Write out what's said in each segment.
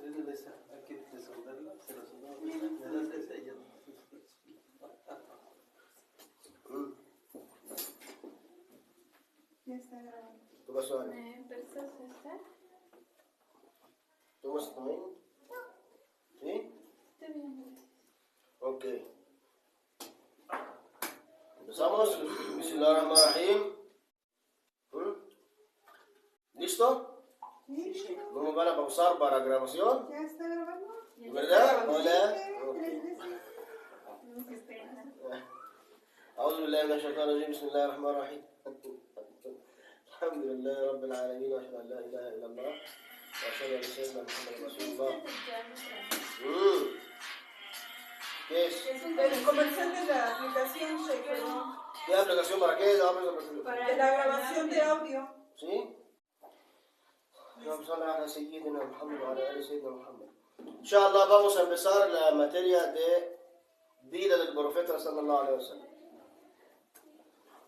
Hay que desoldarla, se la soldamos. Ya está grabando. ¿Qué pasó, Ana? ¿Me prestas esta? ¿Tomas también? ¿Sí? Está bien, gracias. Ok. Empezamos. Bismillahirrahmanirrahim. ¿Listo? Sí. ¿No me van a pausar para grabación? ¿Ya está grabando? ¿De verdad? Hola. Tres veces. Qué pena. أعوذ بالله من الشيطان الرجيم بسم الله الرحمن الرحيم الحمد لله رب العالمين وأشهد أن لا إله إلا الله وأشهد أن سيدنا محمد رسول الله. ¿Qué es? El comercial de la aplicación, perdón. ¿Qué aplicación para qué? De la grabación de audio. ¿Sí? Vamos a hablar a Sayyidina Muhammad wa ala ali Sayyidina Muhammad. Inshallah vamos a empezar la materia de vida del profeta sallallahu alaihi wasallam.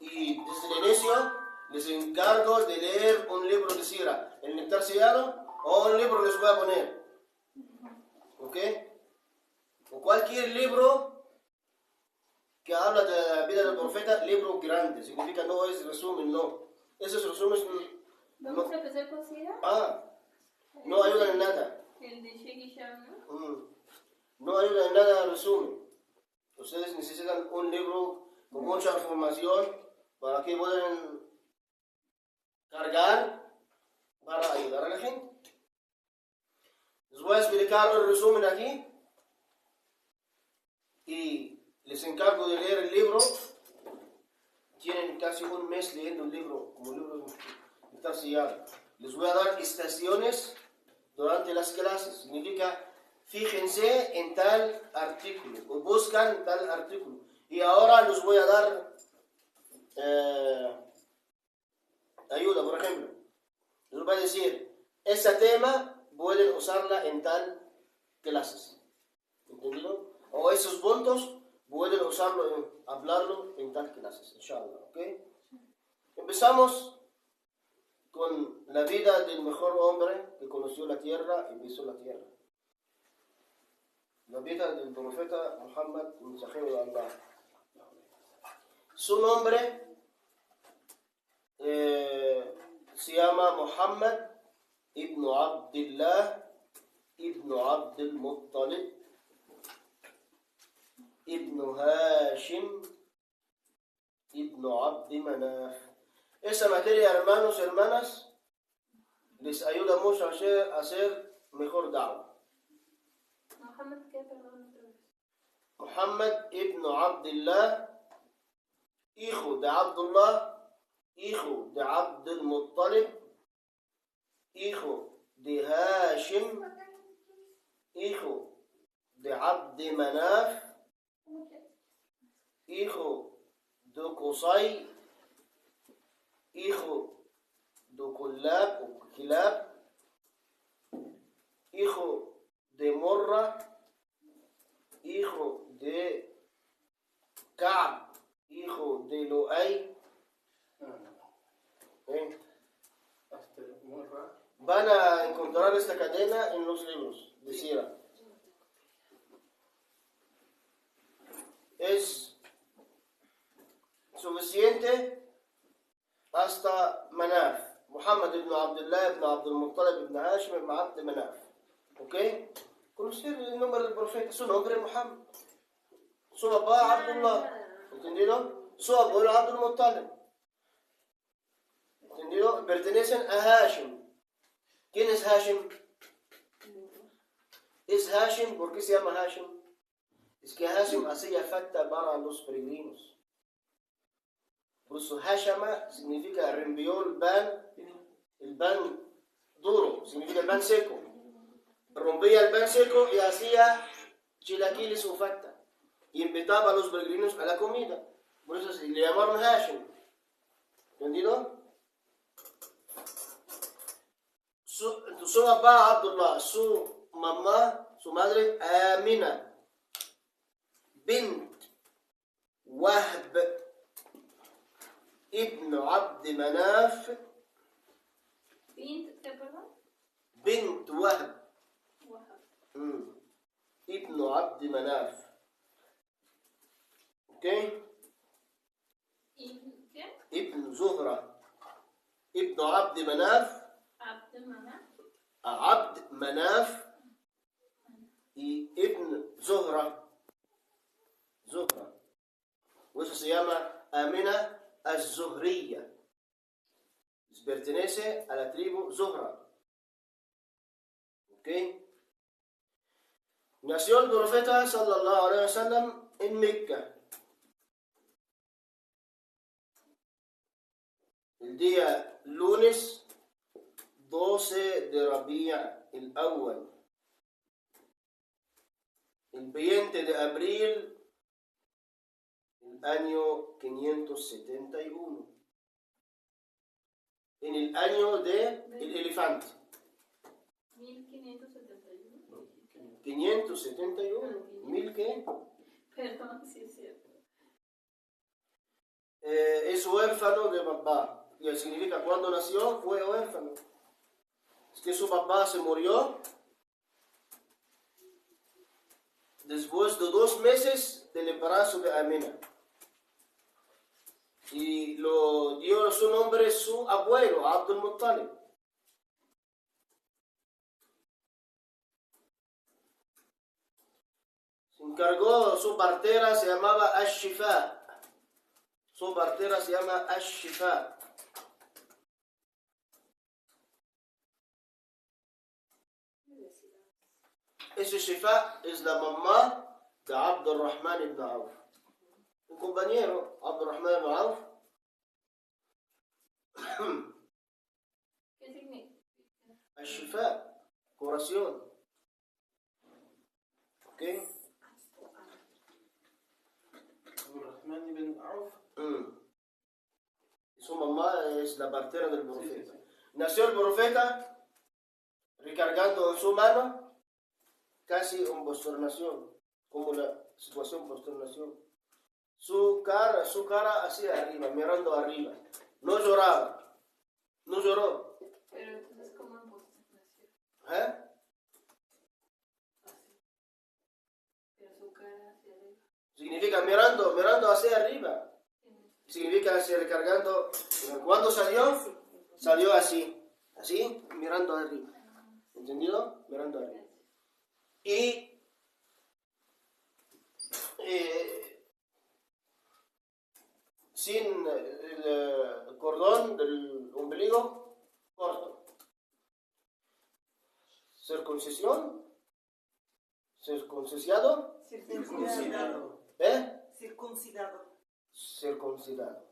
Y desde el inicio les encargo de leer un libro de Sira, el Nectar Sellado, o un libro les voy a poner. ¿Ok? O cualquier libro que habla de la vida del profeta, libro grande, significa no es resumen, no. Esos resúmenes ¿Vamos a empezar con Sira? no ayudan en nada. El de Sheikh Hisham, ¿no? No ayuda en nada al resumen. Ustedes necesitan un libro con mucha información para que puedan cargar para ayudar a la gente. Les voy a explicar el resumen aquí y les encargo de leer el libro. Tienen casi un mes leyendo el libro, como libro está sellado. Les voy a dar estaciones durante las clases. Significa, fíjense en tal artículo o buscan tal artículo. Y ahora les voy a dar ayuda, por ejemplo. Les voy a decir, ese tema pueden usarla en tal clases. ¿Entendido? O esos puntos pueden usarlo, hablarlo en tal clases, inshallah. ¿Ok? Empezamos con la vida del mejor hombre que conoció la tierra y pisó la tierra. La vida del profeta Muhammad, mensajero de Allah. Su nombre se llama Muhammad ibn Abdullah ibn Abdul Muttalib ibn Hashim ibn Abd Manaf. Esa materia, hermanos y hermanas, les ayuda mucho a hacer mejor da'wah. Muhammad, ¿qué? Perdón, otra vez. Muhammad ibn Abdullah, hijo de Abdullah, hijo de Abdul Muttalib, hijo de Hashim, hijo de Abd Manaf, hijo de Qusay, hijo de Kullab o Kilab, hijo de Murra, hijo de Ka'b, hijo de Lu'ay. Van a encontrar esta cadena en los libros de Sira. Es suficiente hasta Manaf. Muhammad ibn Abdullah ibn Abdul Muttalib ibn Hashim ibn Abd Manaf. ¿Ok? Conocer el nombre del profeta, su nombre es Muhammad. Su papá Abdullah. ¿Entendido? Su abuelo Abdul Muttalib. ¿Entendido? Pertenecen a Hashim. ¿Quién es Hashim? Es Hashim, ¿por qué se llama Hashim? Es que Hashim hacía falta para los peregrinos. Por eso Hashama significa reenvió el pan duro, significa el pan seco. Rompía el pan seco y hacía chilaquiles o falta. Y invitaba a los peregrinos a la comida. Por eso le llamaron Hashim. ¿Entendido? Su papá Abdullah, su mamá, su madre Amina bint Wahb ibn Abd Manaf ¿Bint? ¿Qué, perdón? bint Wahb. Wahab. ابن عبد مناف. اوكي، ابن زهرة ابن عبد مناف. عبد مناف ابن زهرة. زهرة. Eso se llama Amina az-Zuhriyya. Pertenece a la tribu Zuhra. ¿Ok? Nació el profeta sallallahu alaihi wasallam en Mecca. El día lunes 12 de Rabi'a el-Awwal, el 20 de abril del año 571, en el año del elefante. 1571. 571. ¿Mil qué? Perdón, sí es cierto. Es huérfano de papá. Y significa cuando nació fue huérfano. Es que su papá se murió después de 2 meses del embarazo de Amina. Y lo dio su nombre su abuelo, Abdul Muttalib. Se encargó, su partera se llamaba Ash-Shifa. Su partera se llama Ash-Shifa. Ese Shifa es la mamá de Abdurrahman ibn Auf. Un compañero, Abdurrahman ibn Auf. ¿Qué significa? Ash-Shifa, curación. ¿Ok? Abdurrahman ibn Auf. Su mamá es la partera del profeta. Nació el profeta recargando en su mano casi en posternación, como la situación posternación. Su cara hacia arriba, mirando arriba. No lloraba, no lloró. Pero entonces, ¿cómo en posternación? ¿Eh? Así. Pero su cara hacia arriba. Significa mirando hacia arriba. Significa hacia recargando. Cuando salió así, mirando arriba. ¿Entendido? Mirando arriba. Y sin el cordón del ombligo corto. Circuncisión. Circuncidado. Circuncidado. Circuncidado. Circuncidado.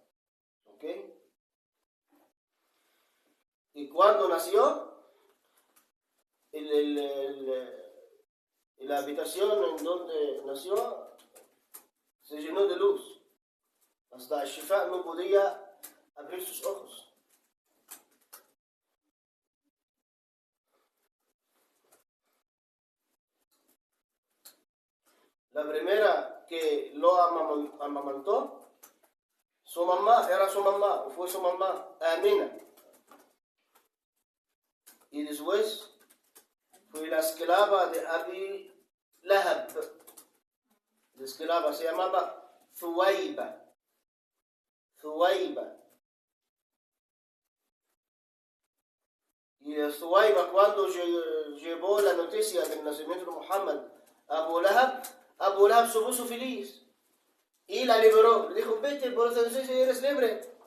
¿Ok? Y cuando nació, la habitación en donde nació se llenó de luz. Hasta Shifa no podía abrir sus ojos. La primera que lo amamantó, fue su mamá, Amina. Y después fue la esclava de Abi Lahab. La esclava se llamaba Thuwayba. Y Thuwayba, cuando llevó la noticia del nacimiento de Muhammad a Abu Lahab se puso feliz y la liberó. Le dijo: vete, por eso eres libre.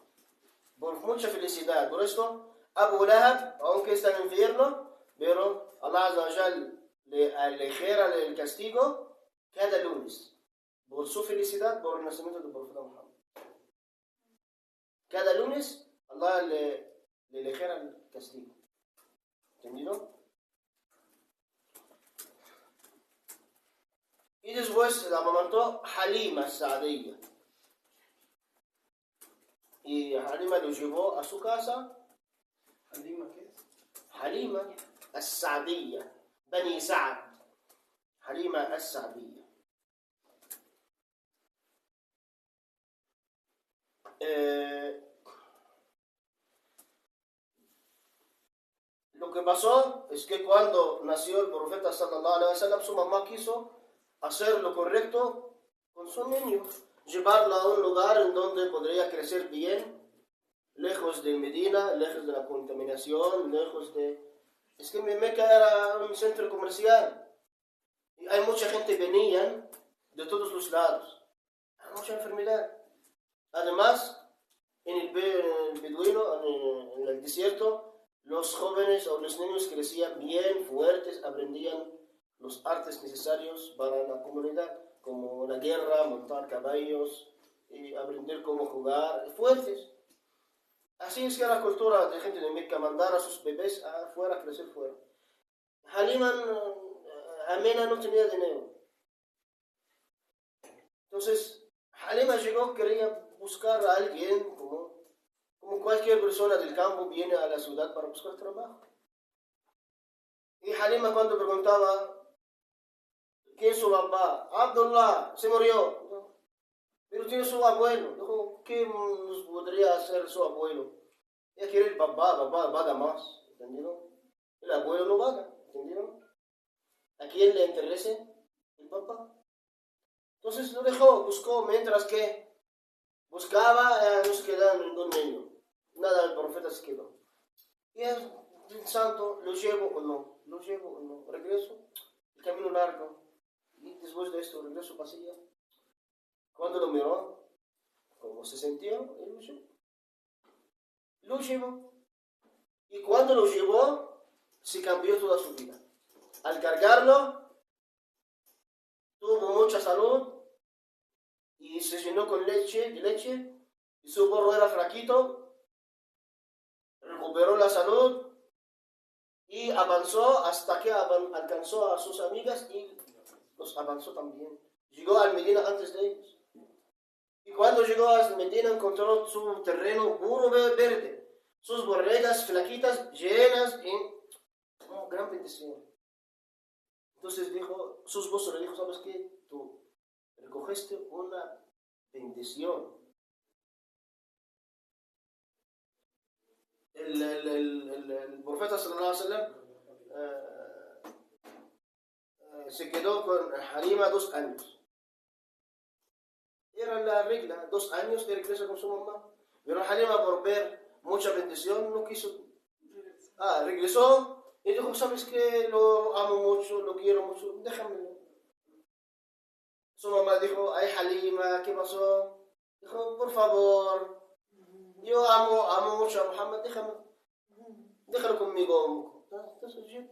Por mucha felicidad. Por esto, Abu Lahab, aunque está en el infierno, pero Allah Azza wa Jal le aligera el castigo cada lunes. Por su felicidad, por el nacimiento del profeta Muhammad. Cada lunes, Allah le aligera el castigo. ¿Entendido? Y después la amamantó Halima Sa'diyya. Y Halima lo llevó a su casa. ¿Halima qué es? Halima As-Sa'diyya, Bani Sa'd. Halima As-Sa'diyya. Lo que pasó es que cuando nació el profeta sallallahu alaihi wasallam, su mamá quiso hacer lo correcto con su niño, llevarlo a un lugar en donde podría crecer bien, lejos de Medina, lejos de la contaminación, lejos de... Es que Meca era un centro comercial y hay mucha gente que venía de todos los lados, hay mucha enfermedad. Además, en el beduino, en el desierto, los jóvenes o los niños crecían bien fuertes, aprendían los artes necesarios para la comunidad, como la guerra, montar caballos, y aprender cómo jugar, fuertes. Así es que la cultura de gente de Meca, mandar a sus bebés afuera a crecer fuera. Halima, Amena no tenía dinero. Entonces, Halima llegó, quería buscar a alguien como cualquier persona del campo viene a la ciudad para buscar trabajo. Y Halima cuando preguntaba, ¿quién es su papá? Abdullah, se murió. No. Pero tiene su abuelo. Dijo, ¿qué nos podría hacer su abuelo? Ella quiere el papá vaga más. ¿Entendieron? El abuelo no vaga. ¿Entendieron? ¿A quién le interesa? El papá. Entonces lo dejó, buscó, mientras que buscaba, no se quedaba ningún niño. Nada, el profeta se quedó. Y el santo, ¿lo llevo o no? ¿Lo llevo o no? Regreso, el camino largo. Y después de esto, regreso pasilla. Cuando lo miró, ¿cómo se sintió? Él lo llevó. Lo llevó. Y cuando lo llevó, se cambió toda su vida. Al cargarlo, tuvo mucha salud y se llenó con leche, y su burro era flaquito, recuperó la salud y avanzó hasta que alcanzó a sus amigas y los avanzó también. Llegó a Medina antes de ellos. Y cuando llegó a Medina encontró su terreno puro verde, sus borregas flaquitas llenas y una gran bendición. Entonces dijo, su esposo le dijo, ¿sabes qué? Tú recogiste una bendición. El profeta sallallahu alaihi wasallam se quedó con Halima 2 años. Era la regla, 2 años de regreso con su mamá. Pero Halima, por ver mucha bendición, no quiso. Regresó y dijo, ¿sabes qué? Lo amo mucho, lo quiero mucho, déjamelo. Su mamá dijo, ay Halima, ¿qué pasó? Dijo, por favor, yo amo mucho a Muhammad, déjalo conmigo. Entonces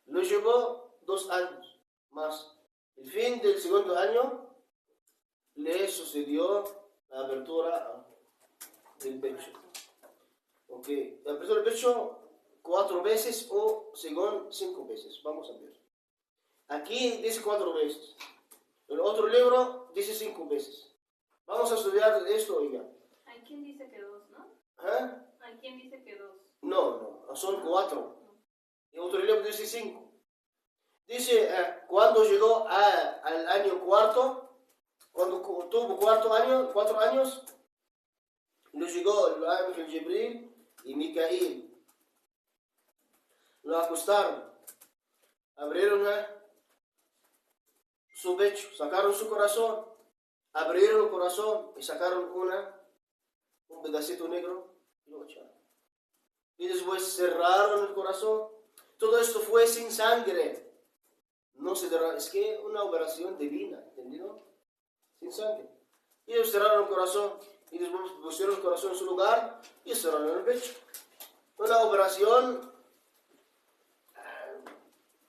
lo llevó 2 años más. El fin del segundo año le sucedió la apertura del pecho. La apertura del pecho 4 veces o según 5 veces. Vamos a ver. Aquí dice 4 veces. En otro libro dice 5 veces. Vamos a estudiar esto hoy ya. Hay quien dice que 2, ¿no? Hay quien dice que 2. No, son 4. En otro libro dice 5. Dice, cuando llegó al año cuarto, cuando tuvo 4 años, lo llegó el ángel Jibril y Micaíl. Lo acostaron, abrieron su pecho, sacaron su corazón, abrieron el corazón y sacaron un pedacito negro y lo echaron. Y después cerraron el corazón. Todo esto fue sin sangre. No se derramó, es que una operación divina, ¿entendido? Sin sangre. Y ellos cerraron el corazón y después pusieron el corazón en su lugar y cerraron el pecho. Una operación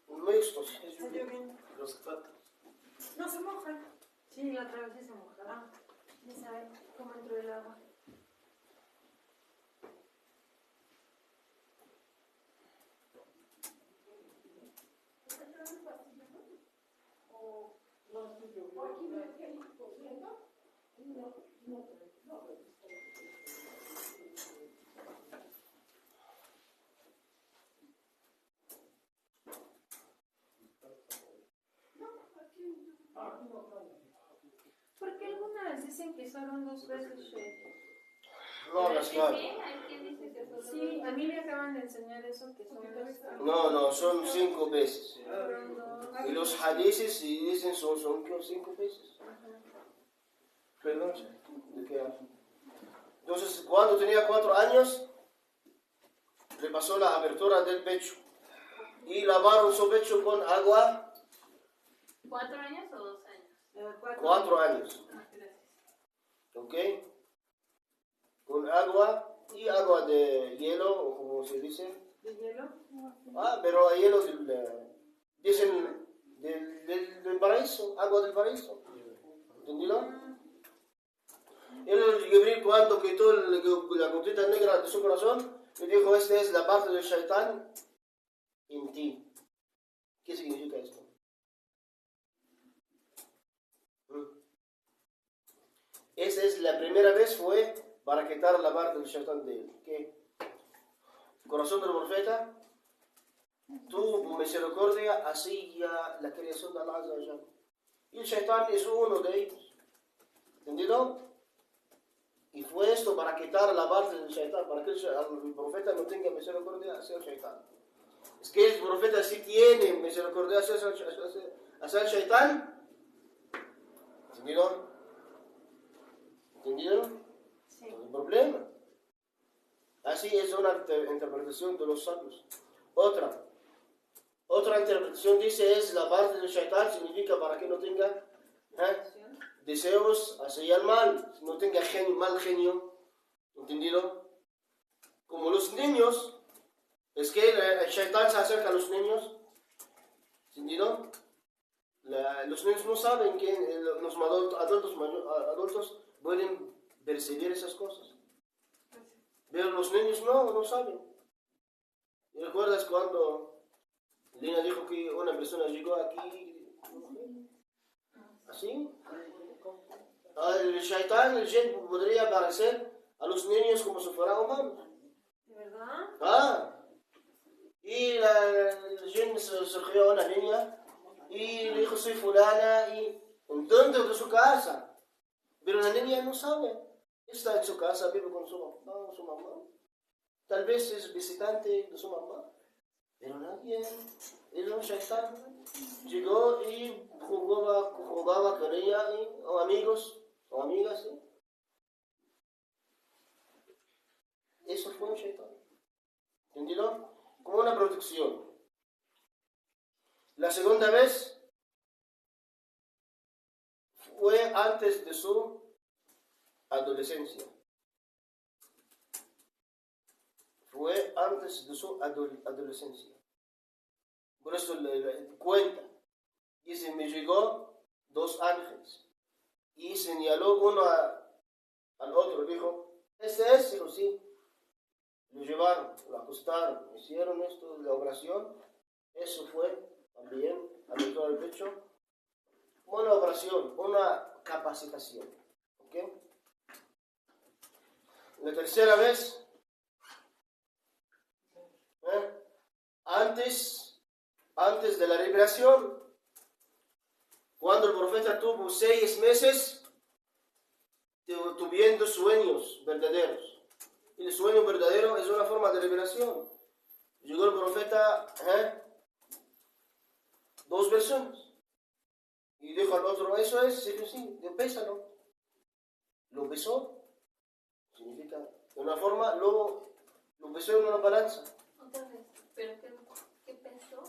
muy exitosa. ¿Está lloviendo? Los zapatos. No se mojan. Sí, la otra vez sí se mojaron. Ya saben cómo entró el agua. ¿Por qué algunas dicen que solo 2 veces? No hagas caso. Sí, hay quien dice que solo Sí, a mí me acaban de enseñar eso, que son No, son 5 veces. fueron dos. Y los hadices, si dicen, son 5 veces. Perdón. ¿De qué hablo? Entonces, cuando tenía 4 años, le pasó la abertura del pecho. Y lavaron su pecho con agua. 4 años o 2 años. 4 años. Ah, gracias. ¿Ok? Con agua y agua de hielo, o como se dice. ¿De hielo? Pero hay hielo dicen del paraíso, agua del paraíso. ¿Entendido? El Gabriel, cuando quitó la gotita negra de su corazón, le dijo: esta es la parte del Shaitán en ti. ¿Qué significa esto? Esa es la primera vez, fue para quitar la parte del Shaitán de él. ¿Qué? El corazón del profeta tuvo misericordia hacia la creación de Allah Azza wa Jalla. Y el Shaitán es uno de ellos. ¿Entendido? Y fue esto para quitar la parte del Shaitán, para que el profeta no tenga misericordia hacia el Shaitán. Es que el profeta sí tiene misericordia hacia el Shaitán. ¿Entendido? ¿Entendido? Sí. No hay problema. Así es una interpretación de los sabios. Otra interpretación dice: es la parte del Shaitán, significa para que no tenga deseos hacia el mal, no tenga mal genio. ¿Entendido? Como los niños, es que el Shaitán se acerca a los niños. ¿Entendido? Los niños no saben que los adultos pueden percibir esas cosas. Pero los niños no saben. ¿Y recuerdas cuando Lina dijo que una persona llegó aquí? ¿Así? El Shaitán, el Jinn, podría aparecer a los niños como si fueran humanos. ¿De verdad? Y el Jinn surgió a una niña y le dijo: soy fulana, y dentro de su casa. Pero la niña no sabe. Está en su casa, vive con su mamá. Tal vez es visitante de su mamá. Pero nadie, el Shaitán llegó y jugaba con ella, o amigos o amigas. ¿Sí? Eso fue un Shaitán. ¿Entendido? Como una protección. La segunda vez fue antes de su adolescencia. Fue antes de su adolescencia. Por eso le cuenta. Dice: me llegó 2 ángeles y señaló uno al otro. Dijo: este es, pero sí. Lo llevaron, lo acostaron, hicieron esto de la oración. Eso fue también abrió el pecho. Una operación, una capacitación. ¿Ok? La tercera vez, antes de la liberación, cuando el profeta tuvo 6 meses, tuviendo sueños verdaderos. Y el sueño verdadero es una forma de liberación. Llegó el profeta, 2 versiones. Y dijo al otro: eso es, sí, pésalo. Lo pesó. Significa, de una forma, lo pesó en una balanza. Otra vez. ¿Pero qué pensó?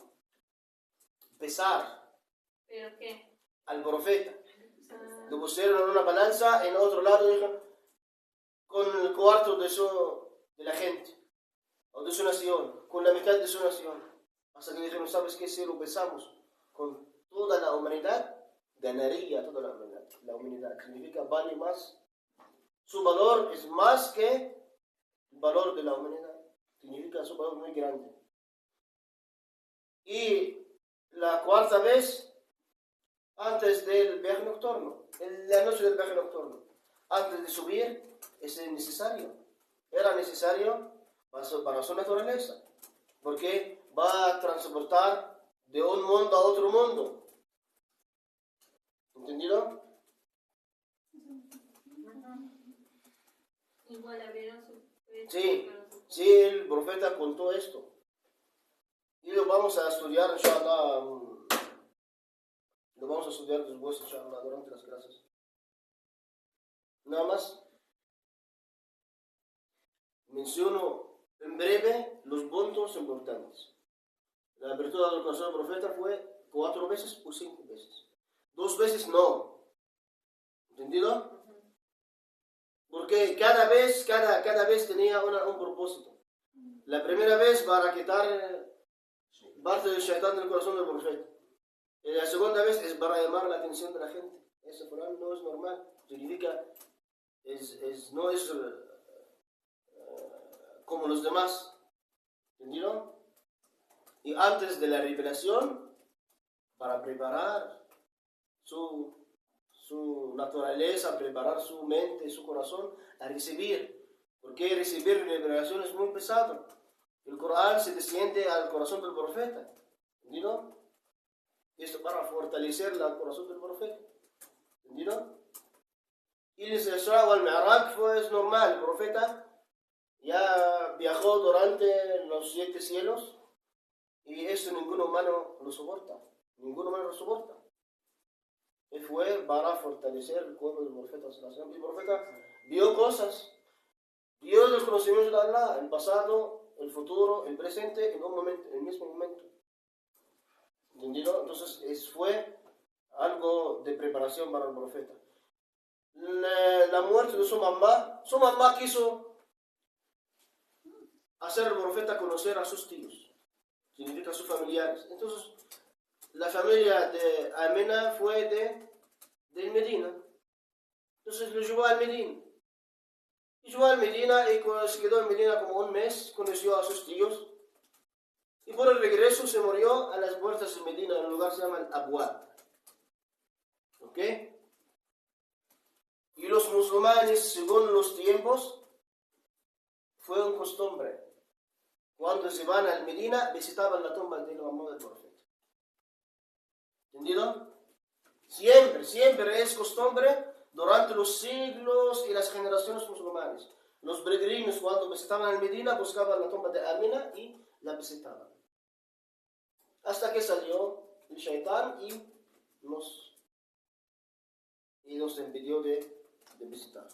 Pesar ¿Pero qué? al profeta. Lo pusieron en una balanza, en otro lado, dijo, con el cuarto de la gente, o de su nación, con la mitad de su nación. Hasta que dijeron: ¿sabes qué? Si lo pesamos con toda la humanidad, ganaría toda la humanidad. La humanidad significa vale más. Su valor es más que el valor de la humanidad. Significa su valor muy grande. Y la cuarta vez, antes del viaje nocturno, la noche del viaje nocturno, antes de subir, era necesario para su naturaleza, porque va a transportar de un mundo a otro mundo. ¿Entendido? Igual abrieron su Sí, sí, el profeta contó esto. Y lo vamos a estudiar, inshallah. Lo vamos a estudiar después, inshallah, durante las clases. Nada más menciono en breve los puntos importantes. La apertura del corazón del profeta fue 4 veces o 5 veces. 2 veces no. ¿Entendido? Porque cada vez tenía un propósito. La primera vez para quitar parte del shaitán del corazón del profeta. Y la segunda vez es para llamar la atención de la gente. Ese Corán no es normal. Significa, no es como los demás. ¿Entendido? Y antes de la revelación, para preparar su naturaleza, preparar su mente, su corazón a recibir. Porque recibir revelación es muy pesado. El Corán se desciende al corazón del profeta. ¿Entendido? Esto para fortalecer el corazón del profeta. ¿Entendido? Y el Isra wal Mi'raj fue normal. El profeta ya viajó durante los 7 cielos y eso ningún humano lo soporta. Ningún humano lo soporta. Y fue para fortalecer el cuerpo del profeta. El profeta vio cosas. Vio los conocimientos de Allah, el pasado, el futuro, el presente, en un momento, en el mismo momento. ¿Entendido? Entonces fue algo de preparación para el profeta. La muerte de su mamá quiso hacer al profeta conocer a sus tíos, significa a sus familiares. Entonces, la familia de Amina fue de Medina. Entonces lo llevó a Medina. Y llegó a Medina y cuando se quedó en Medina como un mes, conoció a sus tíos. Y por el regreso se murió a las puertas de Medina, en un lugar que se llama Abwab. ¿Ok? Y los musulmanes, según los tiempos, fue una costumbre. Cuando se van a Medina, visitaban la tumba de la mamá del profeta. ¿Entendido? Siempre es costumbre durante los siglos y las generaciones musulmanes. Los peregrinos cuando visitaban Medina buscaban la tumba de Amina y la visitaban. Hasta que salió el shaitán y nos impidió de visitar.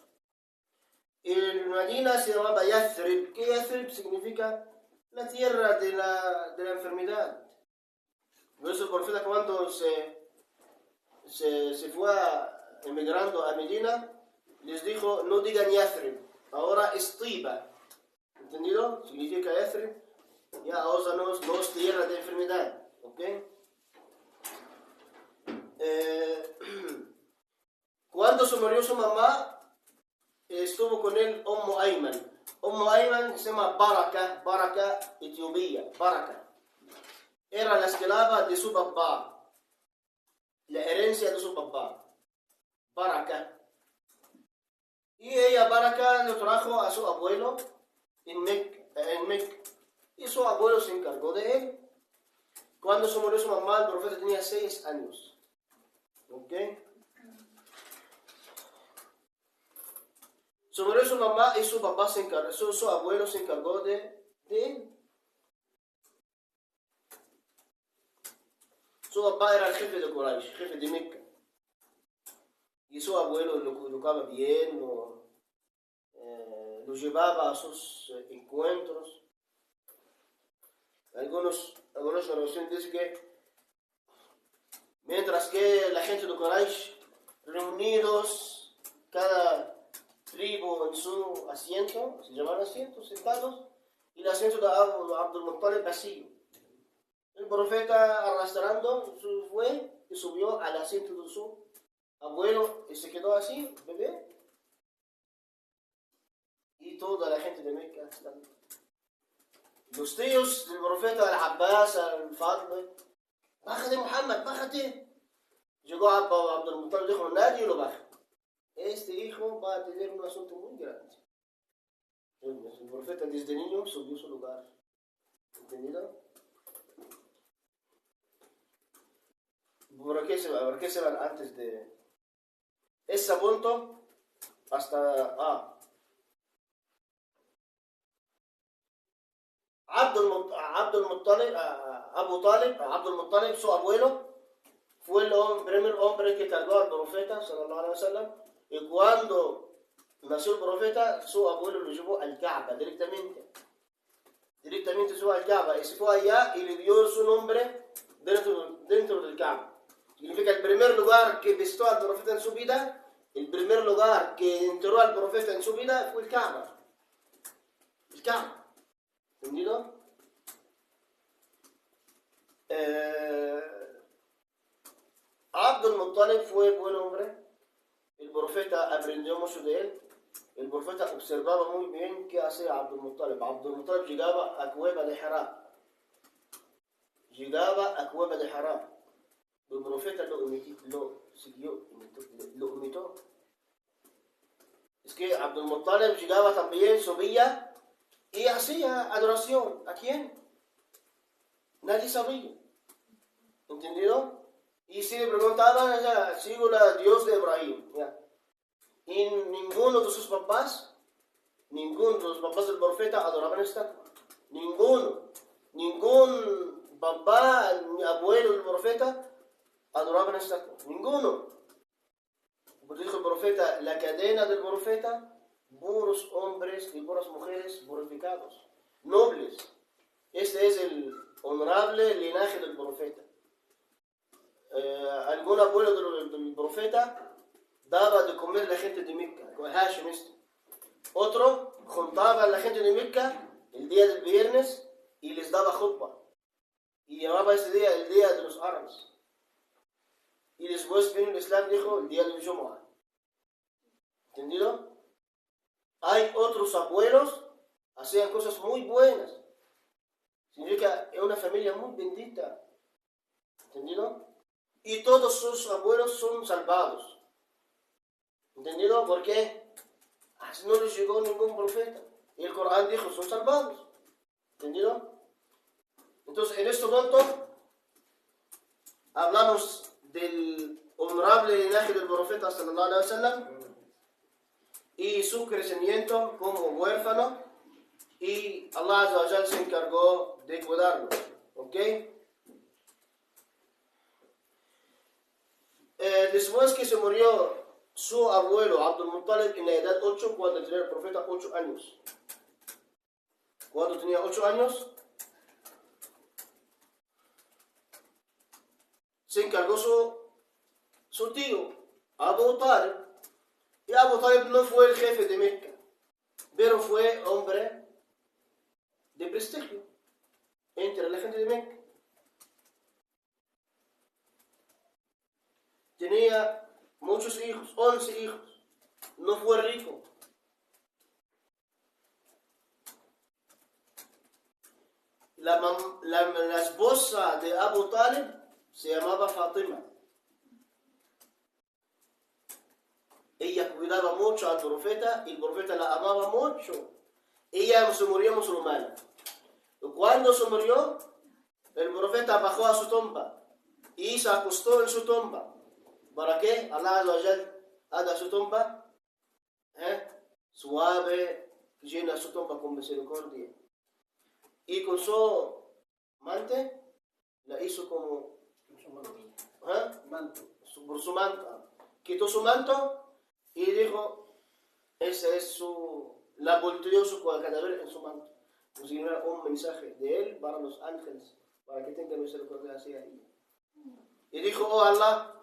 En Medina se llamaba Yathrib. ¿Qué Yathrib significa? La tierra de la enfermedad. Por eso el profeta cuando se fue emigrando a Medina, les dijo, no digan Yathrib, ahora es Tiba. ¿Entendido? Significa Yathrib, ya ahora no es tierra de enfermedad. ¿Ok? Cuando se murió su mamá, estuvo con él Ayman. Ayman se llama Baraka Etiopía, Baraka. Era la esclava de su papá, la herencia de su papá, Baraka. Y ella, Baraka, lo trajo a su abuelo en Mecca. Y su abuelo se encargó de él. Cuando se murió su mamá, el profeta tenía 6 años. ¿Ok? Se murió su mamá y su papá su abuelo se encargó de él. Su papá era el jefe de Quraysh, jefe de Mecca. Y su abuelo lo educaba bien, lo llevaba a sus encuentros. Algunos narraciones dicen que mientras que la gente de Quraysh reunidos, cada tribu en su asiento, se llamaban asientos, sentados, y el asiento de Abdul Muttalib vacío. El profeta arrastrando fue y subió al asiento de su abuelo y se quedó así, bebé. Y toda la gente de Mecca está. Los tíos del profeta, Al-Abbas, Al-Fadl, bájate Muhammad, bájate. Llegó Abdul Muttalib y dijo, nadie lo baja. Este hijo va a tener un asunto muy grande. El profeta desde niño subió su lugar. ¿Entendido? ¿Por qué se van antes de ese punto? Hasta Abdul Muttalib, Abdul Muttalib, su abuelo, fue el primer hombre que cargó al profeta, sallallahu alaihi wasallam, y cuando nació el profeta, su abuelo lo llevó al Kaaba directamente subió al Kaaba, y se fue allá y le dio su nombre dentro del Kaaba. Significa el primer lugar que visitó al profeta en su vida, el primer lugar que enterró al profeta en su vida fue el Kaaba. El Kaaba. ¿Entendido? Abdul Muttalib fue buen hombre. El profeta aprendió mucho de él. El profeta observaba muy bien qué hacía Abdul Muttalib. Abdul Muttalib llegaba a Cueva de Hará. El profeta lo imitó. Es que Abdul Muttalib llegaba también, subía y hacía adoración. ¿A quién? Nadie sabía. ¿Entendido? Y si le preguntaban, ya, sigo la Dios de Ibrahim. Ya. Y ninguno de sus papás del profeta adoraban estatua. Ningún papá ni abuelo del profeta adoraban estatua. Ninguno. Porque dijo el profeta, la cadena del profeta, puros hombres y puras mujeres purificados, nobles. Este es el honorable linaje del profeta. Algún abuelo del profeta daba de comer a la gente de Mecca, con Hashim este. Otro juntaba a la gente de Mecca el día del viernes y les daba khutbah. Y llamaba ese día el día de los árabes. Y después vino el Islam y dijo el día del Jumu'ah. ¿Entendido? Hay otros abuelos, hacían cosas muy buenas. Significa que es una familia muy bendita. ¿Entendido? Y todos sus abuelos son salvados. ¿Entendido? ¿Por qué? Así no les llegó ningún profeta. Y el Corán dijo, son salvados. ¿Entendido? Entonces, en este momento, hablamos del honorable linaje del profeta, sallallahu alaihi wasallam, y su crecimiento como huérfano, y Allah Azza wa Jal se encargó de cuidarlo. ¿Ok? Después que se murió su abuelo Abdul Muttalib en la edad 8, cuando tenía el profeta 8 años. Cuando tenía 8 años, se encargó su tío, Abu Talib. Y Abu Talib no fue el jefe de Mecca, pero fue hombre de prestigio entre la gente de Mecca. Tenía muchos hijos, 11 hijos. No fue rico. La esposa de Abu Talib se llamaba Fatima. Ella cuidaba mucho al profeta y el profeta la amaba mucho. Ella se murió musulmana. Cuando se murió, el profeta bajó a su tumba y se acostó en su tumba. ¿Para qué? Allah Azza wa Jal haga su tumba suave, llena su tumba con misericordia. Y con su mante la hizo como manto. por su manto. Quitó su manto y dijo, esa es la volteó su cadáver en su manto. Como si fuera un mensaje de él para los ángeles, para que tengan misericordia hacia ella. Y dijo, oh Allah,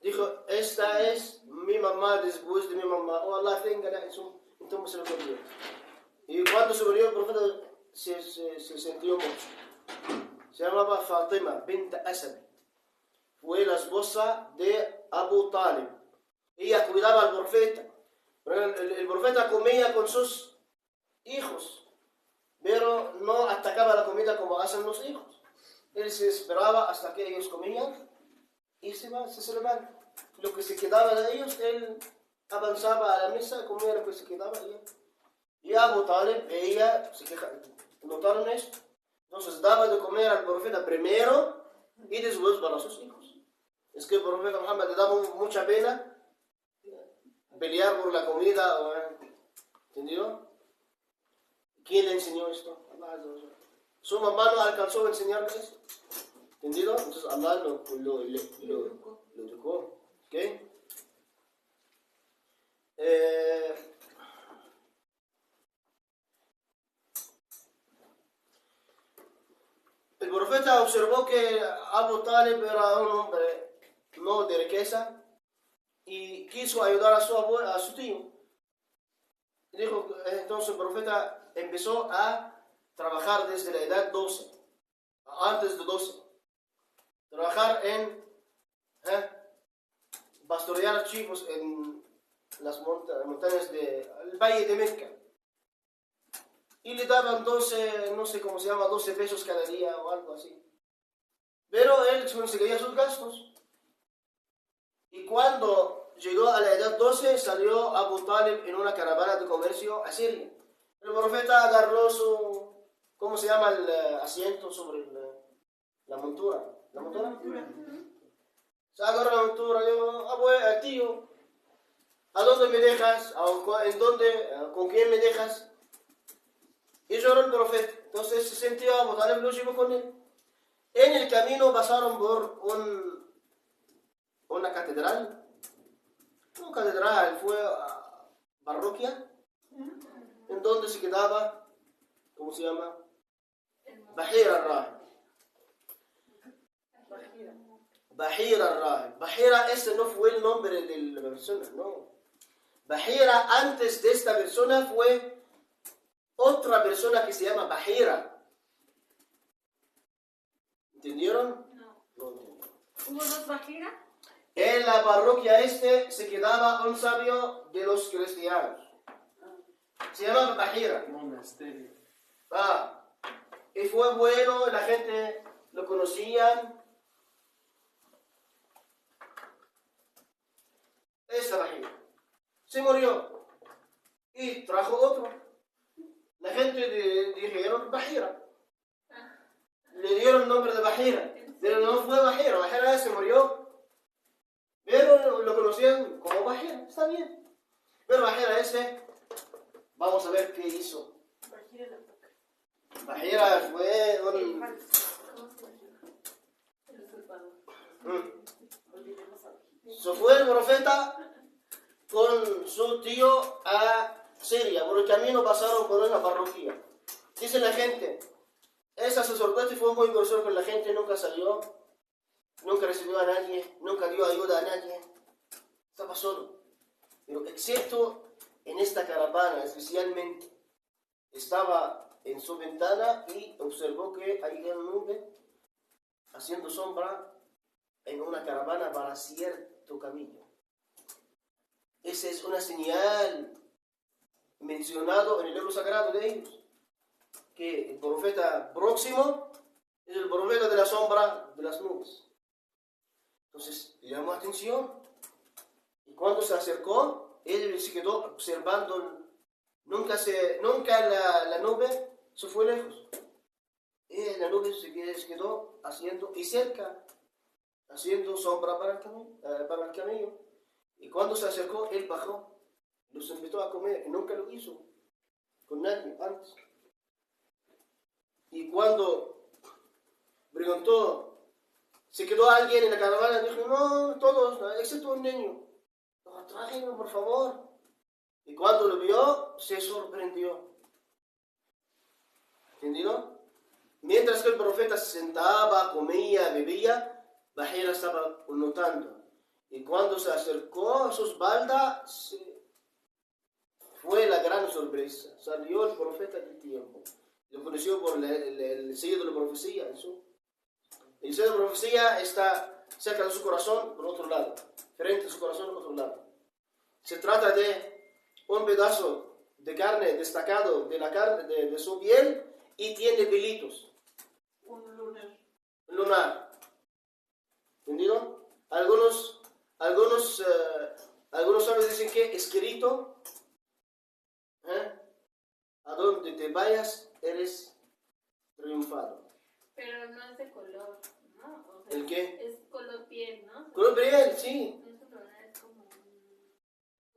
dijo, esta es mi mamá después de mi mamá. Oh Allah, téngala en tu misericordia. Y cuando se murió el profeta se sintió mucho. Se llamaba Fatima bint Asad. Fue la esposa de Abu Talib. Ella cuidaba al profeta. El profeta comía con sus hijos, pero no atacaba la comida como hacen los hijos. Él se esperaba hasta que ellos comían y se levanta. Lo que se quedaba de ellos, él avanzaba a la mesa, comía lo que se quedaba. Y Abu Talib, ella se quejaba. ¿Notaron esto? Entonces daba de comer al profeta primero y después para sus hijos. Es que el profeta Muhammad le daba mucha pena pelear por la comida, ¿entendido? ¿Quién le enseñó esto? Allah Azza wa Jalla. Su mamá no alcanzó a enseñarle eso. ¿Entendido? Entonces Allah lo educó. ¿Ok? El profeta observó que Abu Talib era un hombre no de riqueza y quiso ayudar a su tío. Dijo, entonces el profeta empezó a trabajar desde la edad 12, antes de 12. Trabajar en pastorear chivos en las montañas del Valle de Meca. Y le daban 12, no sé cómo se llama, 12 pesos cada día o algo así. Pero él conseguía sus gastos. Y cuando llegó a la edad 12, salió Abu Talib en una caravana de comercio a Siria. El profeta agarró su, ¿cómo se llama el asiento sobre la montura? ¿La montura? Se agarró la montura, le dijo, tío, ¿a dónde me dejas? ¿En dónde? ¿Con quién me dejas? Y lloró el profeta. Entonces se sintió Abu Talib, lo llevó con él. En el camino pasaron por una catedral. Una catedral fue parroquia, en donde se quedaba, ¿cómo se llama? Bahira al-Rahib. Bahira al-Rahib. Bahira, ese no fue el nombre de la persona, no. Bahira, antes de esta persona, fue otra persona que se llama Bahira. ¿Entendieron? No. No entendieron. ¿Hubo dos Bajira? En la parroquia se quedaba un sabio de los cristianos. Se llamaba Bahira. Monasterio. Y fue bueno, la gente lo conocía. Esa Bahira. Se murió. Y trajo otro. La gente dijeron Bahira. Le dieron el nombre de Bahira. Pero no fue Bahira. Bahira se murió. Pero lo conocían como Bahira. Está bien. Pero Bahira vamos a ver qué hizo. Bahira fue un... Se fue el profeta con su tío a Siria. Por el camino pasaron por una parroquia. Dice la gente, ese sacerdote fue muy grosero con la gente, nunca salió, nunca recibió a nadie, nunca dio ayuda a nadie. Estaba solo. Pero excepto en esta caravana, especialmente, estaba en su ventana y observó que hay una nube haciendo sombra en una caravana para cierto camino. Esa es una señal mencionado en el libro sagrado de ellos, que el profeta próximo es el profeta de la sombra de las nubes. Entonces le llamó atención y cuando se acercó, él se quedó observando. Nunca la nube se fue lejos. La nube se quedó haciendo y cerca, haciendo sombra para el camino. Y cuando se acercó, él bajó. Los invitó a comer, que nunca lo hizo con nadie antes. Y cuando preguntó, ¿se quedó alguien en la caravana? Dijo, no, todos, excepto un niño. No, trájenlo, por favor. Y cuando lo vio, se sorprendió. ¿Entendido? Mientras que el profeta se sentaba, comía, bebía, Bahira estaba notando. Y cuando se acercó a su espalda, fue la gran sorpresa. Salió el profeta del tiempo. Lo conoció por el sello de la profecía. El sello de la profecía está cerca de su corazón, por otro lado. Frente a su corazón, por otro lado. Se trata de un pedazo de carne destacado de la carne de su piel y tiene pelitos. Un lunar. Lunar. ¿Entendido? Algunos sabios dicen que escrito, a donde te vayas eres triunfado. Pero no es de color, ¿no? O sea, ¿El qué? Es color piel, ¿no? Color piel, sí. No es lunar, es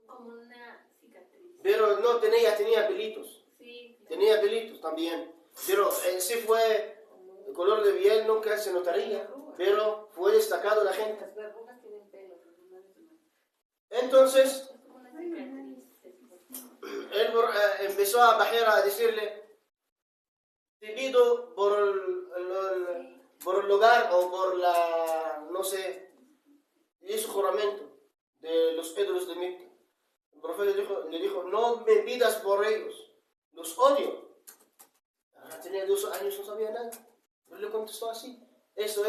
como una cicatriz. Pero no tenía pelitos. Sí. Tenía tenía pelitos también. Pero en sí fue el color de piel, nunca se notaría, pero fue destacado la gente. Las verrugas tienen pelo. Entonces, él empezó a Bahira a decirle, te pido por el lugar o por la, no sé, hizo juramento de los ídolos de Mecca. El profeta le dijo, no me pidas por ellos, los odio. Tenía 2 años, no sabía nada. Pero le contestó así. Eso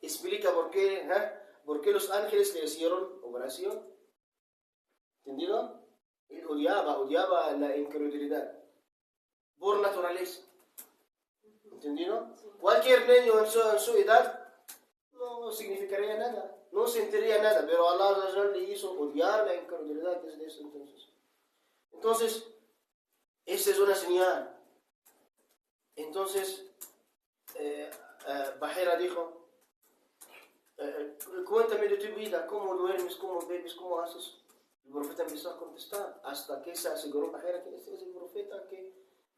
explica por qué los ángeles le hicieron oración. ¿Entendido? Él odiaba la incredulidad por naturaleza. ¿Entendido? Cualquier niño en su edad no significaría nada, no sentiría nada, pero Allah le hizo odiar la incredulidad desde ese entonces. Entonces, esta es una señal. Entonces, Bahira dijo, cuéntame de tu vida, cómo duermes, cómo bebes, cómo haces. El profeta empezó a contestar, hasta que se aseguró Bahira que este es el profeta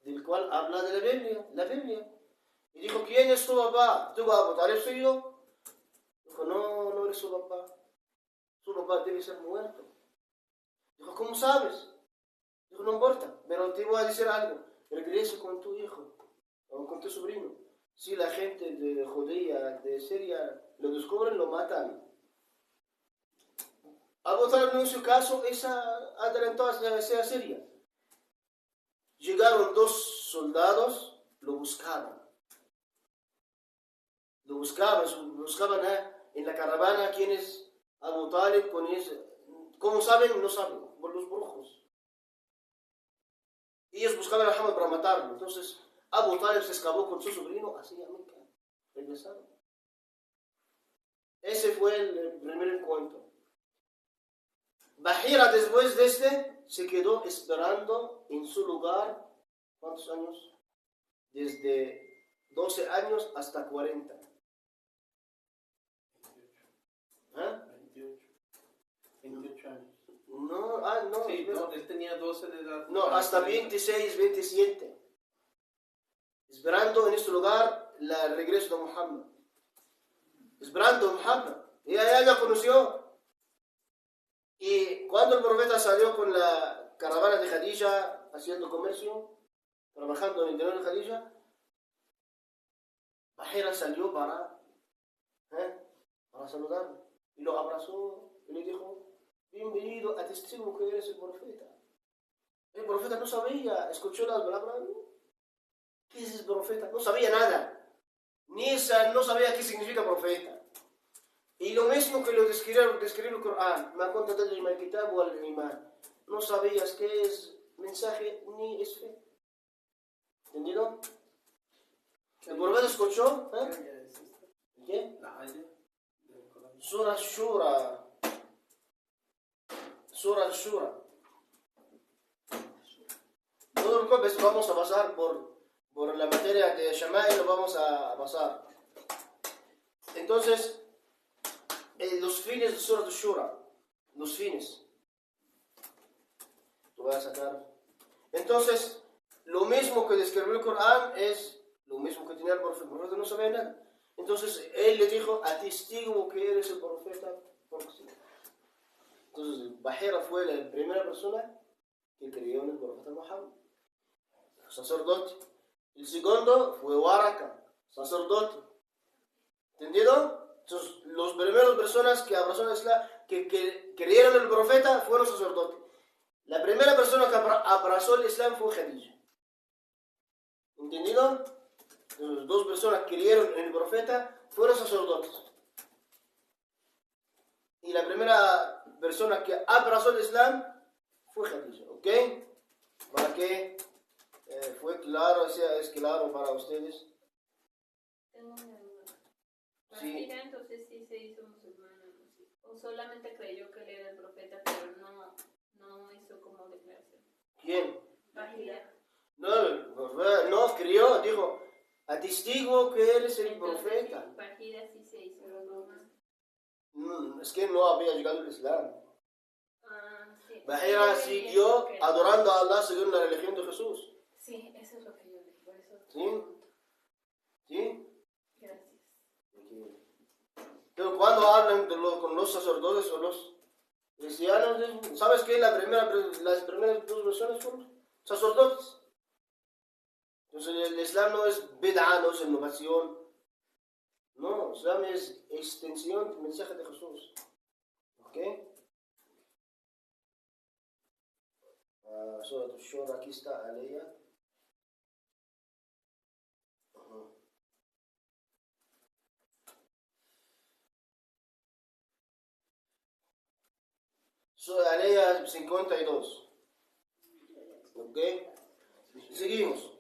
del cual habla de la Biblia. Y dijo, ¿quién es tu papá? ¿Tu papá Abu Talib soy yo? Dijo, no eres su papá. Su papá debe ser muerto. Dijo, ¿cómo sabes? Dijo, no importa, pero te voy a decir algo. Regresa con tu hijo o con tu sobrino. Si la gente de Judea, de Siria, lo descubren, lo matan. Abu Talib en su caso, adelantó hacia Siria. Llegaron 2 soldados, lo buscaban en la caravana quién es Abu Talib, ¿cómo saben? No saben, por los brujos. Ellos buscaban a Muhammad para matarlo. Entonces Abu Talib se escapó con su sobrino hacia Mecca. Regresaron. Ese fue el primer encuentro. Bahira después de se quedó esperando en su lugar. ¿Cuántos años? Desde 12 años hasta 40. 28 años. No. Sí, no, él tenía 12 de edad. No, hasta 26, 27. Esperando en este lugar el regreso de Muhammad. Esperando a Muhammad. Y ella ya conoció. Y cuando el profeta salió con la caravana de Khadija haciendo comercio, trabajando en el interior de Khadija, Bahira salió para saludarlo. Y lo abrazó y le dijo, bienvenido, atestigo que eres el profeta. El profeta no sabía, escuchó las palabras. ¿Qué es el profeta? No sabía nada. No sabía qué significa profeta. Y lo mismo que lo describe el Corán. Ma kunta tadri mal kitab wal iman. No sabías qué es mensaje ni es fe. ¿Entendido? El profeta escuchó. ¿Qué? La Haya. Surah Shura. No te preocupes, vamos a pasar por la materia de Shama'il, lo vamos a pasar. Entonces, los fines de Surah Shura, los fines. Lo voy a sacar. Entonces, lo mismo que describió el Corán es lo mismo que tenía el profeta. El profeta no sabía nada. Entonces, él le dijo, atestigo que eres el profeta. Entonces, Bahira fue la primera persona que creyó en el profeta Muhammad, sacerdote. El segundo fue Waraka, sacerdote. ¿Entendido? Entonces, las primeras personas que abrazaron el Islam, que creyeron en el profeta, fueron sacerdotes. La primera persona que abrazó el Islam fue Khadija. ¿Entendido? Entonces, 2 personas que creyeron en el profeta fueron sacerdotes. Y la primera persona que abrazó el Islam fue Khadija. ¿Ok? Para que fue claro, es claro para ustedes. Tengo una duda. Sí. Bahira entonces sí se hizo musulmana, ¿no? Sí. O solamente creyó que él era el profeta, pero no hizo como declaración. ¿Quién? Bahira. No creyó, dijo, atestigo que eres el profeta. Sí, Bahira sí se hizo musulmana. Es que no había llegado el Islam. Sí. Bahira siguió adorando a Allah según la religión de Jesús. Sí, eso es lo que yo dije, por eso. ¿Sí? ¿Sí? Gracias. Pero cuando hablan con los sacerdotes o los cristianos, ¿sabes qué? Las primeras dos versiones son sacerdotes. Entonces el Islam no es bid'ah, no es innovación. No, Islam es extensión del mensaje de Jesús. ¿Ok? Surah Al-Shura, aquí está Aliyah. Surah Aliyah 52. ¿Ok? Seguimos.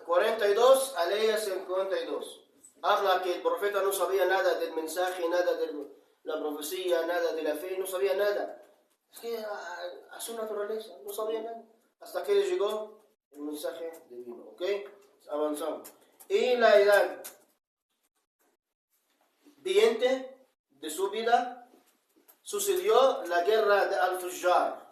42, Aliyah 52. Habla que el profeta no sabía nada del mensaje, nada de la profecía, nada de la fe, no sabía nada. Es que a su naturaleza, no sabía nada. Hasta que le llegó el mensaje divino. ¿Ok? Avanzamos. Y la edad siguiente de su vida sucedió la guerra de Al-Fujjar.